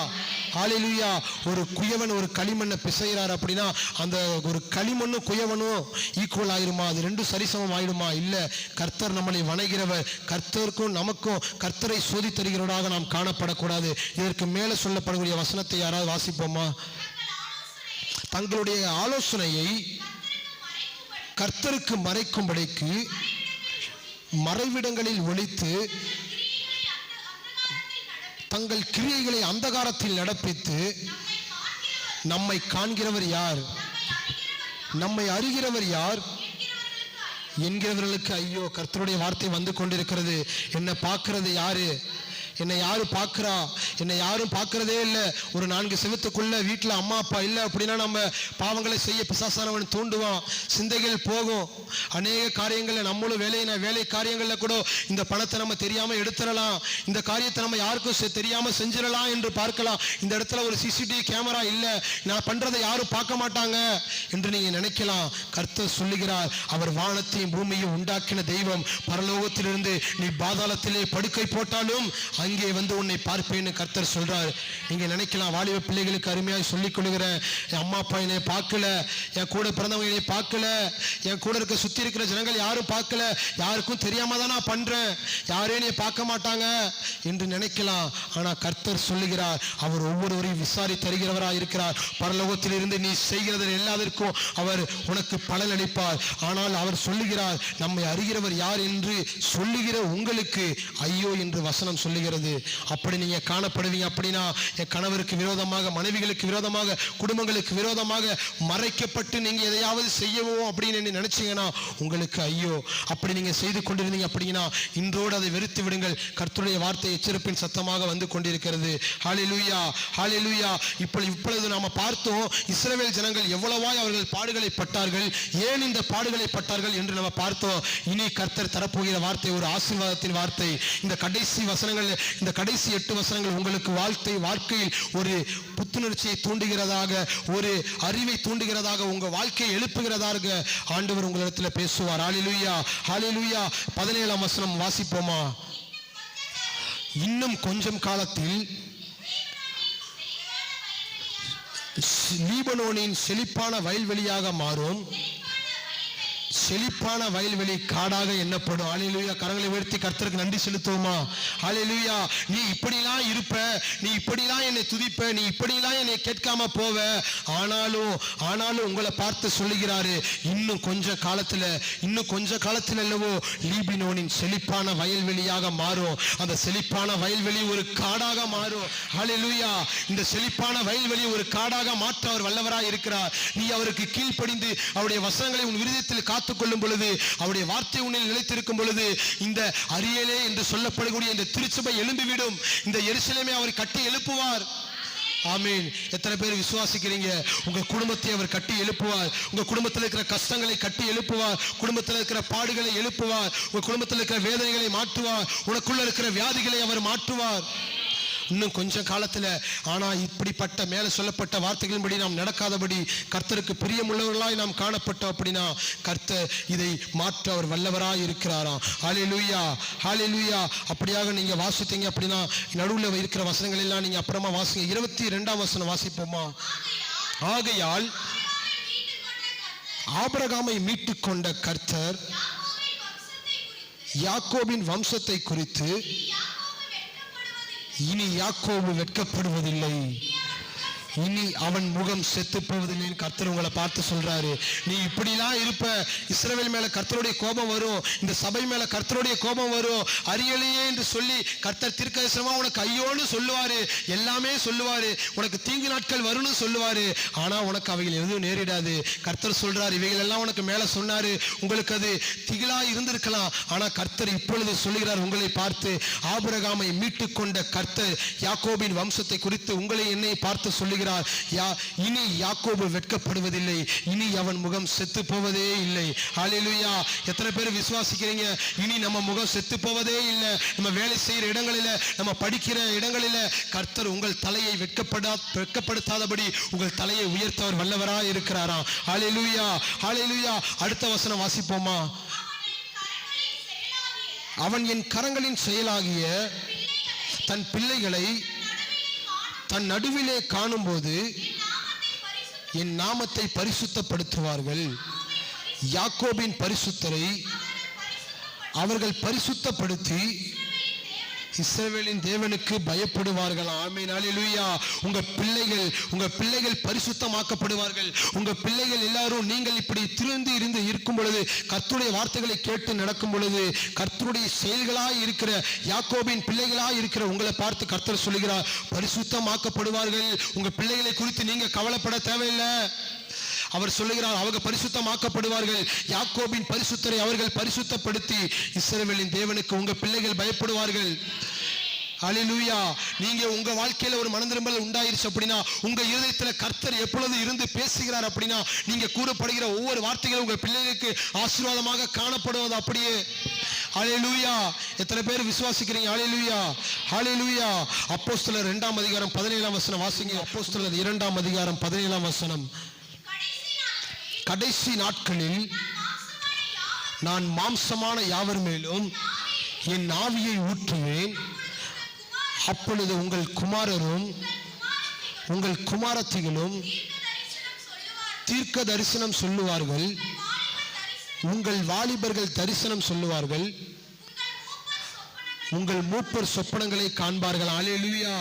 ஹல்லேலூயா. ஒரு குயவன் ஒரு களிமண்ணை பிசைகிறார் அப்படின்னா அந்த ஒரு களிமண்ணும் குயவனும் ஈக்குவல் ஆயிருமா? அது ரெண்டும் சரிசமம் ஆயிடுமா? இல்லை. கர்த்தர் நம்மளை வணங்குகிறவர். கர்த்தருக்கும் நமக்கும் கர்த்தரை சோதி தருகிறவராக நாம் காணப்படக்கூடாது. இதற்கு மேலே சொல்லப்படக்கூடிய வசனத்தை யாராவது வாசிப்போமா? தங்களுடைய ஆலோசனையை கர்த்தருக்கு மறைக்கும்படிக்கு மறைவிடங்களில் ஒளித்து தங்கள் கிரியைகளை அந்தகாரத்தில் நடப்பித்து நம்மை காண்கிறவர் யார், நம்மை அறிகிறவர் யார் என்கிறவர்களுக்கு ஐயோ. கர்த்தருடைய வார்த்தை வந்து கொண்டிருக்கிறது. என்னை பார்க்கிறது யாரு? என்னை யாரும் பார்க்குறா? என்னை யாரும் பார்க்கறதே இல்லை. ஒரு 4 செவத்துக்குள்ள வீட்டில் அம்மா அப்பா இல்லை அப்படின்னா நம்ம பாவங்களை செய்ய பிசாசானவன் தூண்டுவான். சிந்தைகள் போகும். அநேக காரியங்களில் நம்மளும் வேலை காரியங்களில் கூட இந்த பணத்தை நம்ம தெரியாமல் எடுத்துடலாம், இந்த காரியத்தை நம்ம யாருக்கும் தெரியாமல் செஞ்சிடலாம் என்று பார்க்கலாம். இந்த இடத்துல ஒரு சிசிடிவி கேமரா இல்லை, நான் பண்ணுறதை யாரும் பார்க்க மாட்டாங்க என்று நீங்கள் நினைக்கலாம். கர்த்தர் சொல்லுகிறார், அவர் வானத்தையும் பூமியையும் உண்டாக்கின தெய்வம். பரலோகத்திலிருந்து நீ பாதாளத்திலே படுக்கை போட்டாலும் அங்கே வந்து உன்னை பார்ப்பேன்னு கர்த்தர் சொல்றார். நீங்க நினைக்கலாம், வாலிப பிள்ளைகளுக்கு அருமையாக சொல்லிக் கொள்கிறேன், என் அம்மா அப்பா என்னை பார்க்கல, என் கூட பிறந்தவங்க என்னை பார்க்கல, என் கூட இருக்க சுத்தி இருக்கிற ஜனங்கள் யாரும் பார்க்கல, யாருக்கும் தெரியாம தான் நான் பண்றேன், யாரும் என்னை பார்க்க மாட்டாங்க என்று நினைக்கலாம். ஆனா கர்த்தர் சொல்லுகிறார், அவர் ஒவ்வொருவரையும் விசாரி தருகிறவராக இருக்கிறார். பரலோகத்திலிருந்து நீ செய்கிறதில் எல்லாதற்கும் அவர் உனக்கு பலன் அளிப்பார். ஆனால் அவர் சொல்லுகிறார், நம்மை அறிகிறவர் யார் என்று சொல்லுகிற உங்களுக்கு ஐயோ என்று வசனம் சொல்லுகிறது. அப்படி நீங்க காணப்படுவீங்க அப்படின்னா என் கணவருக்கு விரோதமாக, மனைவிகளுக்கு விரோதமாக, குடும்பங்களுக்கு விரோதமாக மறைக்கப்பட்டு நீங்க எதையாவது செய்யவும் அப்படின்னு நினைச்சீங்கன்னா உங்களுக்கு ஐயோ. அப்படி நீங்க செய்து கொண்டிருந்தீங்க அப்படின்னா இன்றோடு அதை வெறுத்து விடுங்கள். கர்த்தருடைய வார்த்தை எச்சரிப்பின் சத்தமாக வந்து கொண்டிருக்கிறது. ஹல்லேலூயா, ஹல்லேலூயா. இப்பொழுது நாம பார்த்தோம், இஸ்ரவேல் ஜனங்கள் எவ்வளவாய் அவர்கள் பாடுகளை பட்டார்கள், ஏன் இந்த பாடுகளை பட்டார்கள் என்று நம்ம பார்த்தோம். இனி கர்த்தர் தரப்போகிற வார்த்தை ஒரு ஆசீர்வாதத்தின் வார்த்தை. இந்த கடைசி வசனங்கள், இந்த கடைசி 8 வசனங்கள் உங்களுக்கு வாழ்க்கையில் ஒரு புத்துணர்ச்சியை தூண்டுகிறதாக, ஒரு அறிவை தூண்டுகிறதாக, உங்க வாழ்க்கையை எழுப்புகிறதாக ஆண்டவர் உங்களிடத்தில் பேசுவார். ஹல்லேலூயா, ஹல்லேலூயா. 17ஆம் வசனம் வாசிப்போமா? இன்னும் கொஞ்சம் காலத்தில் லீபனோனின் செழிப்பான வயல்வெளியாக மாறும், செழிப்பான வயல்வெளி காடாக எண்ணப்படும். ஹல்லேலூயா. கரங்களை உயர்த்தி கர்த்தருக்கு நன்றி செலுத்துவோமா? ஹல்லேலூயா. நீ இப்படிலாம் இருப்ப, நீ இப்படிலாம் என்னை துதிப்ப, நீ இப்படிலாம் என்னை கேட்காம போவ, ஆனாலும் உங்களை பார்த்து சொல்லுகிறாரு, இன்னும் கொஞ்ச காலத்தில் அல்லவோ லீபனோனின் செழிப்பான வயல்வெளியாக மாறும். அந்த செழிப்பான வயல்வெளி ஒரு காடாக மாறும். ஹல்லேலூயா. இந்த செழிப்பான வயல்வெளி ஒரு காடாக மாற்ற அவர் வல்லவராய் இருக்கிறார். நீ அவருக்கு கீழ்ப்படிந்து அவருடைய வசனங்களை உன் விருதத்தில் காத்துக்கொள்ளும் பொழுது, அவருடைய வார்த்தை உன்னில் நிலைத்திருக்கும் பொழுது, இந்த அரியலே என்று சொல்லப்படக்கூடிய இந்த திருச்சபை எழும்பிவிடும். இந்த எருசலேமை அவர் கட்டி எழுப்புவார். ஆமீன். எத்தனை பேர் விசுவாசிக்கிறீங்க? உங்க குடும்பத்தை அவர் கட்டி எழுப்புவார். உங்க குடும்பத்தில் இருக்கிற கஷ்டங்களை கட்டி எழுப்புவார். குடும்பத்தில் இருக்கிற பாடுகளை எழுப்புவார். உங்க குடும்பத்தில் இருக்கிற வேதனைகளை மாற்றுவார். உனக்குள்ள இருக்கிற வியாதிகளை அவர் மாற்றுவார். இன்னும் கொஞ்சம் காலத்தில். ஆனால் இப்படிப்பட்ட மேலே சொல்லப்பட்ட வார்த்தைகளின்படி நாம் நடக்காதபடி, கர்த்தருக்கு பிரியமுள்ளவர்களாய் நாம் காணப்பட்டோம் அப்படின்னா கர்த்தர் இதை மாற்ற அவர் வல்லவராய் இருக்கிறாராம். ஹல்லேலூயா, ஹல்லேலூயா. அப்படியாக நீங்க வாசித்தீங்க அப்படின்னா நடுவில் இருக்கிற வசனங்கள் எல்லாம் நீங்க அப்புறமா வாசிங்க. 22ஆம் வசனம் வாசிப்போமா? ஆகையால் ஆபிரகாமை மீட்டுக் கொண்ட கர்த்தர் யாக்கோபின் வம்சத்தை குறித்து இனி யாக்கோபு வெட்கப்படுவதில்லை, இனி அவன் முகம் செத்து போவதில்லை. கர்த்தர் உங்களை பார்த்து சொல்றாரு, நீ இப்படிலாம் இருப்ப, இஸ்ரவேல் மேல கர்த்தருடைய கோபம் வரும், இந்த சபை மேல கர்த்தருடைய கோபம் வரும், அறியலையே என்று சொல்லி கர்த்தர் தீர்க்கதரிசனமா உனக்கு ஐயோன்னு சொல்லுவாரு, எல்லாமே சொல்லுவாரு, உனக்கு தீங்கு நாட்கள் வரும்னு சொல்லுவாரு. ஆனா உனக்கு அவைகள் எதுவும் நேரிடாது. கர்த்தர் சொல்றாரு, இவைகள் எல்லாம் உனக்கு மேல சொன்னாரு, உங்களுக்கு அது திகிலா இருந்திருக்கலாம். ஆனா கர்த்தர் இப்பொழுது சொல்லுகிறார் உங்களை பார்த்து, ஆபிரகாமை மீட்டுக் கொண்ட கர்த்தர் யாக்கோபின் வம்சத்தை குறித்து உங்களை என்னை பார்த்து சொல்லுகிறார், இனி யாக்கோபு வெட்கப்படுவதில்லை, இனி அவன் முகம் செத்து போவதே இல்லை. ஹல்லேலூயா. எத்தனை பேர் விசுவாசிக்கிறீங்க? இனி நம்ம முகம் செத்து போவதே இல்லை. நம்ம வேலை செய்கிற இடங்களில், நம்ம படிக்கிற இடங்களில் கர்த்தர் உங்கள் தலையை வெட்கப்படுத்தாதபடி உங்கள் தலையை உயர்த்தவர் வல்லவராய் இருக்கிறாராம். ஹல்லேலூயா, ஹல்லேலூயா. அடுத்த வசனம் வாசிப்போமா? அவன் என் கரங்களின் செயலாகிய தன் பிள்ளைகளை தன் நடுவிலே காணும்போது என் நாமத்தை பரிசுத்தப்படுத்துவார்கள். யாக்கோபின் பரிசுத்தரை அவர்கள் பரிசுத்தப்படுத்தி இஸ்ரவேலின் தேவனுக்கு பயப்படுவார்கள். ஆமென், அல்லேலூயா. உங்க பிள்ளைகள் பரிசுத்தமாக்கப்படுவார்கள். உங்க பிள்ளைகள் எல்லாரும் நீங்கள் இப்படி திறந்து இருந்து இருக்கும் பொழுது, கர்த்தருடைய வார்த்தைகளை கேட்டு நடக்கும் பொழுது, கர்த்தருடைய செயல்களாய் இருக்கிற யாக்கோபின் பிள்ளைகளாய் இருக்கிற உங்களை பார்த்து கர்த்தர் சொல்லுகிறார், பரிசுத்தமாக்கப்படுவார்கள். உங்க பிள்ளைகளை குறித்து நீங்க கவலைப்பட தேவையில்லை. அவர் சொல்லுகிறார், அவங்க பரிசுத்தமாக்கப்படுவார்கள். யாக்கோபின் பரிசுத்தரை அவர்கள் பரிசுத்தப்படுத்தி இஸ்ரவேலின் தேவனுக்கு உங்க பிள்ளைகள் பயப்படுவார்கள். அல்லேலூயா. நீங்க உங்க வாழ்க்கையில ஒரு மனந்திரும்பல் உண்டாயிருச்சு அப்படின்னா, உங்க இருதயத்துல கர்த்தர் எப்பொழுது இருந்து பேசுகிறார் அப்படின்னா, நீங்க கூறப்படுகிற ஒவ்வொரு வார்த்தைகளும் உங்க பிள்ளைகளுக்கு ஆசீர்வாதமாக காணப்படுவது அப்படியே. அல்லேலூயா. எத்தனை பேர் விசுவாசிக்கிறீங்க? அல்லேலூயா, அல்லேலூயா. அப்போஸ்தலர் 2ஆம் அதிகாரம் 17ஆம் வசனம் வாசிங்க. அப்போஸ்தலர் 2ஆம் அதிகாரம் 17ஆம் வசனம். கடைசி நாட்களில் நான் மாம்சமான யாவர் மேலும் என் ஆவியை ஊற்றுவேன். அப்பொழுது உங்கள் குமாரரும் உங்கள் குமாரத்திகளும் தீர்க்க தரிசனம் சொல்லுவார்கள். உங்கள் வாலிபர்கள் தரிசனம் சொல்லுவார்கள். உங்கள் மூப்பர் சொப்பனங்களை காண்பார்கள். அல்லேலூயா,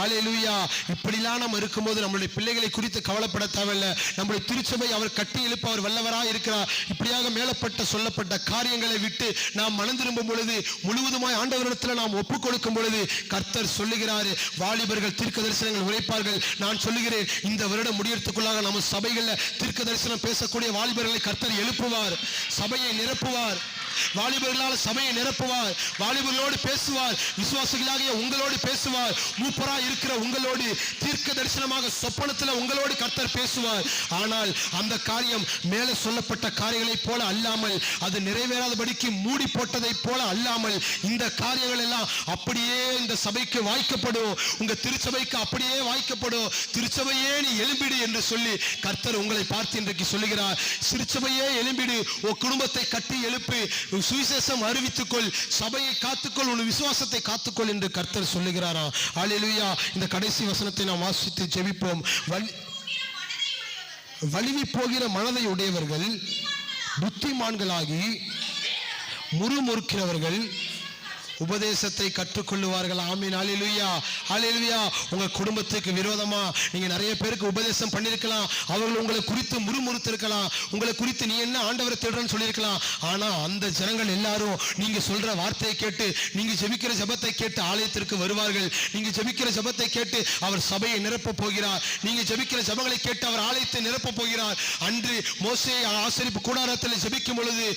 அல்லேலூயா. இப்படிலாம் நம்ம இருக்கும்போது நம்மளுடைய பிள்ளைகளை குறித்து கவலைப்பட தேவையில்லை. நம்முடைய திருச்சபை அவர் கட்டி எழுப்ப அவர் வல்லவராக இருக்கிறார். இப்படியாக மேலப்பட்ட சொல்லப்பட்ட காரியங்களை விட்டு நாம் மனம் திரும்பும் பொழுது, முழுவதுமாய் ஆண்டவரிடத்தில் நாம் ஒப்புக் கொடுக்கும் பொழுது, கர்த்தர் சொல்லுகிறார், வாலிபர்கள் தீர்க்க தரிசனங்கள் உரைப்பார்கள். நான் சொல்லுகிறேன், இந்த வருடம் முடியறதுக்குள்ளாக நம்ம சபைகளில் தீர்க்க தரிசனம் பேசக்கூடிய வாலிபர்களை கர்த்தர் எழுப்புவார். சபையை நிரப்புவார். வாலிபர்களால் சபையை நிரப்புவார். வாலிபர்களோடு பேசுவார். விசுவாசிகளாகிய உங்களோடு பேசுவார். மூப்பரா இருக்கிற உங்களோடு தீர்க்க தரிசனமாக சொப்பனத்தில் உங்களோடு கர்த்தர் பேசுவார். ஆனால் அந்த காரியம் மேலே சொல்லப்பட்ட காரியங்களைப் போல அல்லாமல், அது நிறைவேறாதபடிக்கு மூடி போட்டதை போல அல்லாமல், இந்த காரியங்கள் எல்லாம் அப்படியே இந்த சபைக்கு வாய்க்கப்படும். உங்க திருச்சபைக்கு அப்படியே வாய்க்கப்படும். திருச்சபையே நீ எழும்பிடு என்று சொல்லி கர்த்தர் உங்களை பார்த்து இன்றைக்கு சொல்லுகிறார். திருச்சபையே எழும்பிடு, உன் குடும்பத்தை கட்டி எழுப்பு, சுவிசேஷம் அறிவித்துக்கொள், சபையை காத்துக்கொள், உன் விசுவாசத்தை காத்துக்கொள் என்று கர்த்தர் சொல்லுகிறாராம். அல்லேலூயா. இந்த கடைசி வசனத்தை நாம் வாசித்து ஜெபிப்போம். வலிவி போகிற மனதை உடையவர்கள் புத்திமான்களாகி முறுமுறுக்கிறவர்கள் உபதேசத்தை கற்றுக்கொள்ளுவார்கள். ஆமீன், அல்லேலூயா, அல்லேலூயா. உங்க குடும்பத்துக்கு விரோதமா நீங்க நிறைய பேருக்கு உபதேசம் பண்ணிருக்கலாம். அவர்கள் உங்களை குறித்து முறுமுறுத்திருக்கலாம். உங்களை குறித்து நீ என்ன ஆண்டவரை தேடுறன்னு சொல்லியிருக்கலாம். ஆனா அந்த ஜனங்கள் எல்லாரும் நீங்க சொல்ற வார்த்தையை கேட்டு, நீங்க ஜெபிக்கிற ஜெபத்தை கேட்டு ஆலயத்திற்கு வருவார்கள். நீங்க ஜெபிக்கிற ஜெபத்தை கேட்டு அவர் சபையை நிரப்ப போகிறார். நீங்க ஜெபிக்கிற ஜெபங்களை கேட்டு அவர் ஆலயத்தை நிரப்ப போகிறார். அன்று மோசே ஆசரிப்பு கூடாரத்தில் ஜெபிக்கும் பொழுது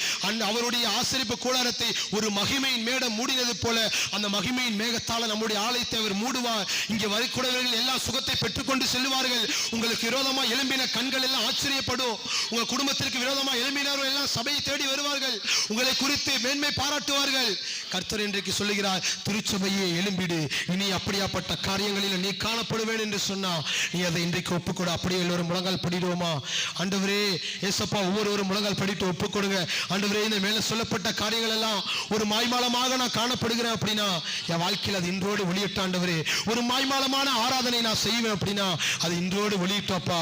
அவருடைய ஆசரிப்பு கூடாரத்தை ஒரு மகிமையின் மேடம் மூடினது போல அந்த மகிமையின் மேகத்தால நம்முடைய ஆலயத்தை அவர் மூடுவார். இங்கே வரக்கூடியவர்கள் எல்லா சுகத்தை பெற்றுக்கொண்டு செல்வார்கள். உங்களுக்கு விரோதமா எழும்பின கண்கள் எல்லாம் ஆச்சரியப்படும். உங்க குடும்பத்திற்கு விரோதமா எழும்பினவர்கள் எல்லாம் சபையை தேடி வருவார்கள். உங்களை குறித்து மேன்மை பாராட்டுவார்கள். கர்த்தர் இன்றைக்கு சொல்லுகிறார், திருச்சபையே எழும்பிடு, இனி அப்படியாப்பட்ட காரியங்களில் நீ காணப்படுவேன் என்று சொன்னா நீ அதை இன்றைக்கு ஒப்புக்கொடு. அப்படியே எல்லோரும் முழங்கால் படிடுவோமா? ஆண்டவரே ஏசப்பா, ஒவ்வொருவரும் முழங்கால் படிட்டு ஒப்புக்கொடுங்க. ஆண்டவரே, இந்த மேல சொல்லப்பட்ட காரியங்கள் எல்லாம் ஒரு மாய்மாலமாக நான் காணப்படுகிறேன் அப்படின்னா என் வாழ்க்கையில் அது இன்றோடு வெளியிட்ட. ஆண்டவரே, ஒரு மாய்மாலமான ஆராதனை நான் செய்வேன் அப்படின்னா அது இன்றோடு வெளியிட்டப்பா.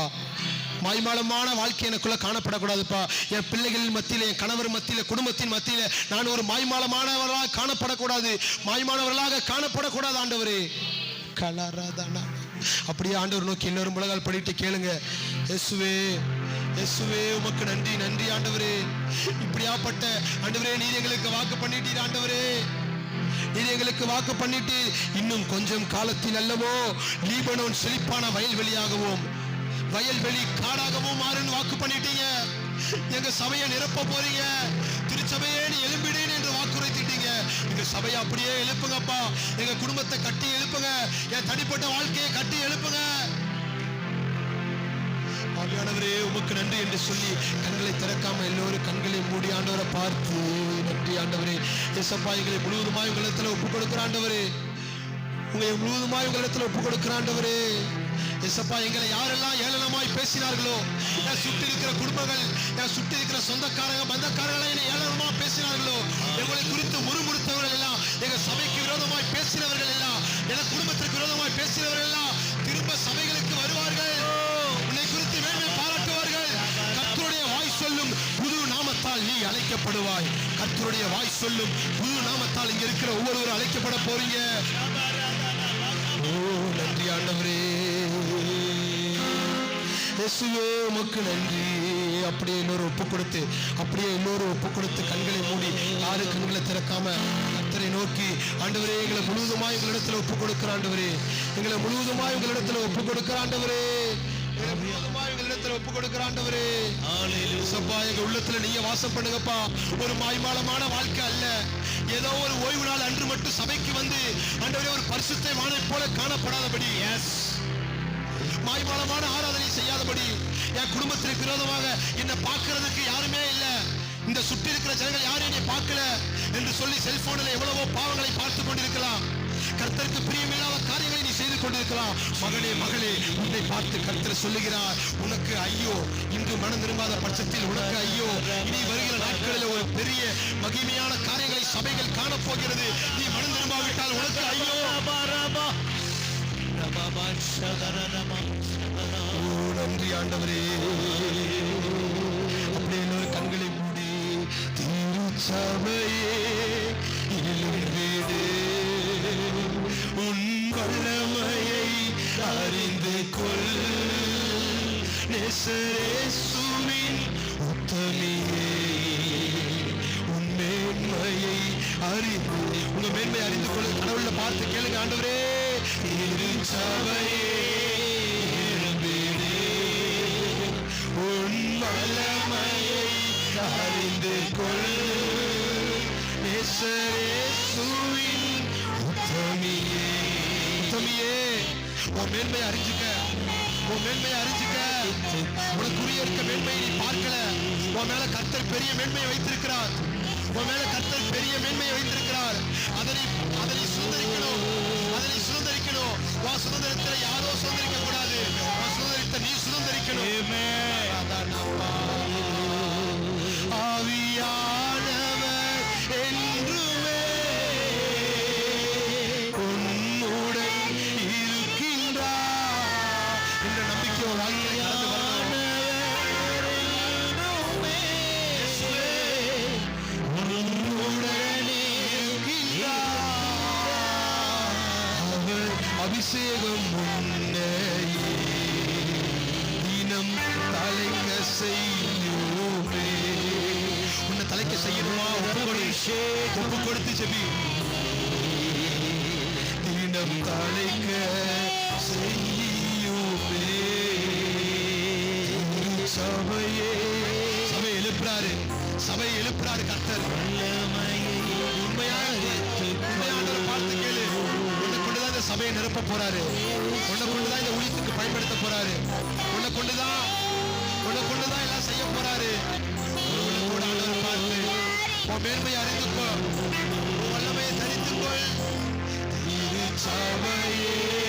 மாய்மாலமான வாழ்க்கை எனக்குள்ள காணப்படக்கூடாதுப்பா. என் பிள்ளைகளின் மத்தியில, என் கணவர் மத்தியில, குடும்பத்தின் மத்தியில நான் ஒரு மாய்மாலமானவர்களாக காணப்படக்கூடாது. மாய்மானவர்களாக காணப்படக்கூடாது. ஆண்டவரே, கலராதனா அப்படியே ஆண்டவர் நோக்கி எல்லாரும் முழங்கால் படிட்டு கேளுங்க. இயேசுவே, இயேசுவே, உமக்கு நன்றி, நன்றி ஆண்டவரே. இப்படியாப்பட்ட ஆண்டவரே, நீர் எங்களுக்கு வாக்கு பண்ணிட்டீர். ஆண்டவரே, நீர் எங்களுக்கு வாக்கு பண்ணிட்டு இன்னும் கொஞ்சம் காலத்தில் அல்லவோ லீபனோன் செழிப்பான வயல்வெளியாகவும் வயல்வெளி காடாகவும் மாறுன்னு வாக்கு பண்ணிட்டீங்க. எங்க சபையை நிரப்ப போறீங்க. திருச்சபையே நீ எழும்பிடேன் என்று வாக்குறுத்திட்டீங்க. எங்க சபையை அப்படியே எழுப்புங்கப்பா. எங்க குடும்பத்தை கட்டி எழுப்புங்க. என் தனிப்பட்ட வாழ்க்கையை கட்டி எழுப்புங்க. ஆண்டவரே, உமக்கு நன்றி என்று சொல்லி கண்களை திறக்காம எல்லோரும் கண்களை மூடி ஆண்டவரை பார்த்து நன்றி ஆண்டவரே. ஏசப்பா, எங்களை முழுவதுமாய் உங்களிடத்துல ஒப்புக் கொடுக்கிற ஆண்டவரே, உங்களை முழுவதுமாய் உங்களிடத்துல ஒப்புக் கொடுக்கிற ஆண்டவரே. ஏசப்பா, எங்களை யாரெல்லாம் ஏளனமாய் பேசினார்களோ, என் சுற்றி இருக்கிற குடும்பங்கள், என் சுற்றி இருக்கிற சொந்தக்காரங்க, பந்தக்காரங்களை என்னை ஏளனமா பேசினார்களோ, எங்களை குறித்து முறுமுறுத்து மற்றவர்கள் எல்லாம், எங்க சபைக்கு விரோதமாய் பேசினவர்கள் எல்லாம், என் குடும்பத்திற்கு விரோதமாய் பேசினவர்கள் எல்லாம் திரும்ப சபைகளுக்கு வருவார்கள். உன்னை குறித்து மேன்மை பாராட்டுவார்கள். கர்த்தருடைய வாய் சொல்லும் புது நாமத்தால் நீ அழைக்கப்படுவாய். கர்த்தருடைய வாய் சொல்லும் புது நாமத்தால் இங்க இருக்கிற ஒவ்வொருவரும் அழைக்கப்பட போறீங்க. ஓ நன்றி ஆண்டவரே, இயேசுவே உமக்கு நன்றி. அப்படியே எல்லோரும் ஒப்பு கொடுத்து கண்களை மூடி, யாரு கண்களை திறக்காம கர்த்தரை நோக்கி, ஆண்டவரே எங்களை முழுவதுமாய் உங்களிடத்துல ஒப்பு கொடுக்கிற ஆண்டவரே, எங்களை முழுவதுமாய் உங்களிடத்துல ஒப்பு கொடுக்கிற ஆண்டவரே, ஒப்பு கொடுக்கிற ஆண்டவரே. எங்க உள்ளத்துல நீங்க வாசம் பண்ணுங்கப்பா. ஒரு மாய்மாலமான வாழ்க்கை அல்ல, ஏதோ ஒரு ஓய்வு நாள் அன்று மட்டும் சபைக்கு வந்து ஆண்டவரே ஒரு பரிசுத்தவானை போல காணப்படாதபடி, மாய்மாலமான ஆராதனை செய்யாதபடி, என் குடும்பத்திற்கு விரோதமாக என்னை பார்க்கிறதுக்கு யாருமே இல்லை, இந்த சுற்றி இருக்கிற ஜனங்கள் யாரும் என்னை பார்க்கல என்று சொல்லி செல்போனில் எவ்வளவோ பாவங்களை பார்த்து கொண்டிருக்கலாம். கர்த்தருக்கு பிரியமில்லாத காரியங்களை நீ செய்து கொண்டிருக்கலாம். மகளே மகளே, உன்னை பார்த்து கர்த்தர் சொல்லுகிறார், உனக்கு ஐயோ, இன்று மனம் திரும்பாத பட்சத்தில் உனக்கு ஐயோ. இனி வருகிற நாட்களில் ஒரு பெரிய மகிமையான காரியங்களை சபைகள் காணப்போகிறது. நீ மனம் திரும்பாவிட்டால் உனக்கு ஐயோ. நன்றி ஆண்டவரே. அப்படியே இன்னொரு கண்களை மூடி, திருச்சபையே எழுந்திடு, உன் வல்லமையை அறிந்து கொள், நேசரேசுவின் உத்தமியே, உன் மேன்மையை அறிந்து, உங்க மேன்மையை அறிந்து கொள்ள கடவுளை பார்த்து கேளுங்க. ஆண்டவரே, திருச்சபையே எழுந்திடு, உன் வல்லமையை அறிந்து கொள், நேசரேசுவின் உத்தமியே. உத்தமியே, உன் மேன்மையை அறிஞ்சுக்க, உன் மேன்மையை அறிஞ்சுக்க. உனக்குரிய இருக்க மேன்மையை நீ பார்க்கல. உன் மேல கர்த்தர் பெரிய மேன்மையை வைத்திருக்கிறார். உன் மேல கர்த்தர் பெரிய மேன்மையை வைத்திருக்கிறார். அதனை சுதந்திரிக்கணும், அதனை சுதந்திரிக்கணும். உன் சுதந்திரத்தை யாரோ சுதந்திரிக்க கூடாது. உன் சுதந்திரத்தை நீ சுதந்திரிக்கணும். ஆவியானவர் என்றுமே உன்னுடன் இருக்கின்றார் என்ற நம்பிக்கை வாழ்க்கையை கடந்து வரணும். அபிஷேகம் முன்னே தினம் தலைக்க செய்யுமே. உன்னை தலைக்க செய்யணுமா? ஒப்பு கொடுத்து செபி. தினம் தலைக்க செய்யுமே. சபையை எழுப்புறாரு கர்த்தர். உண்மையான பார்த்து கேளு. உன்னை கொண்டுதான் இந்த சபையை நிரப்ப போறாரு. உன்னை கொண்டுதான் இந்த ஊழியத்துக்கு பயன்படுத்த போறாரு. உன்னை கொண்டுதான் எல்லாம் செய்ய போறாரு. கூட ஆண்டவர் பார்த்து, உன் மேன்மையை அறிந்துக்கோ, உன் வல்லமையை தரித்துக்கொள். திருச்சபையே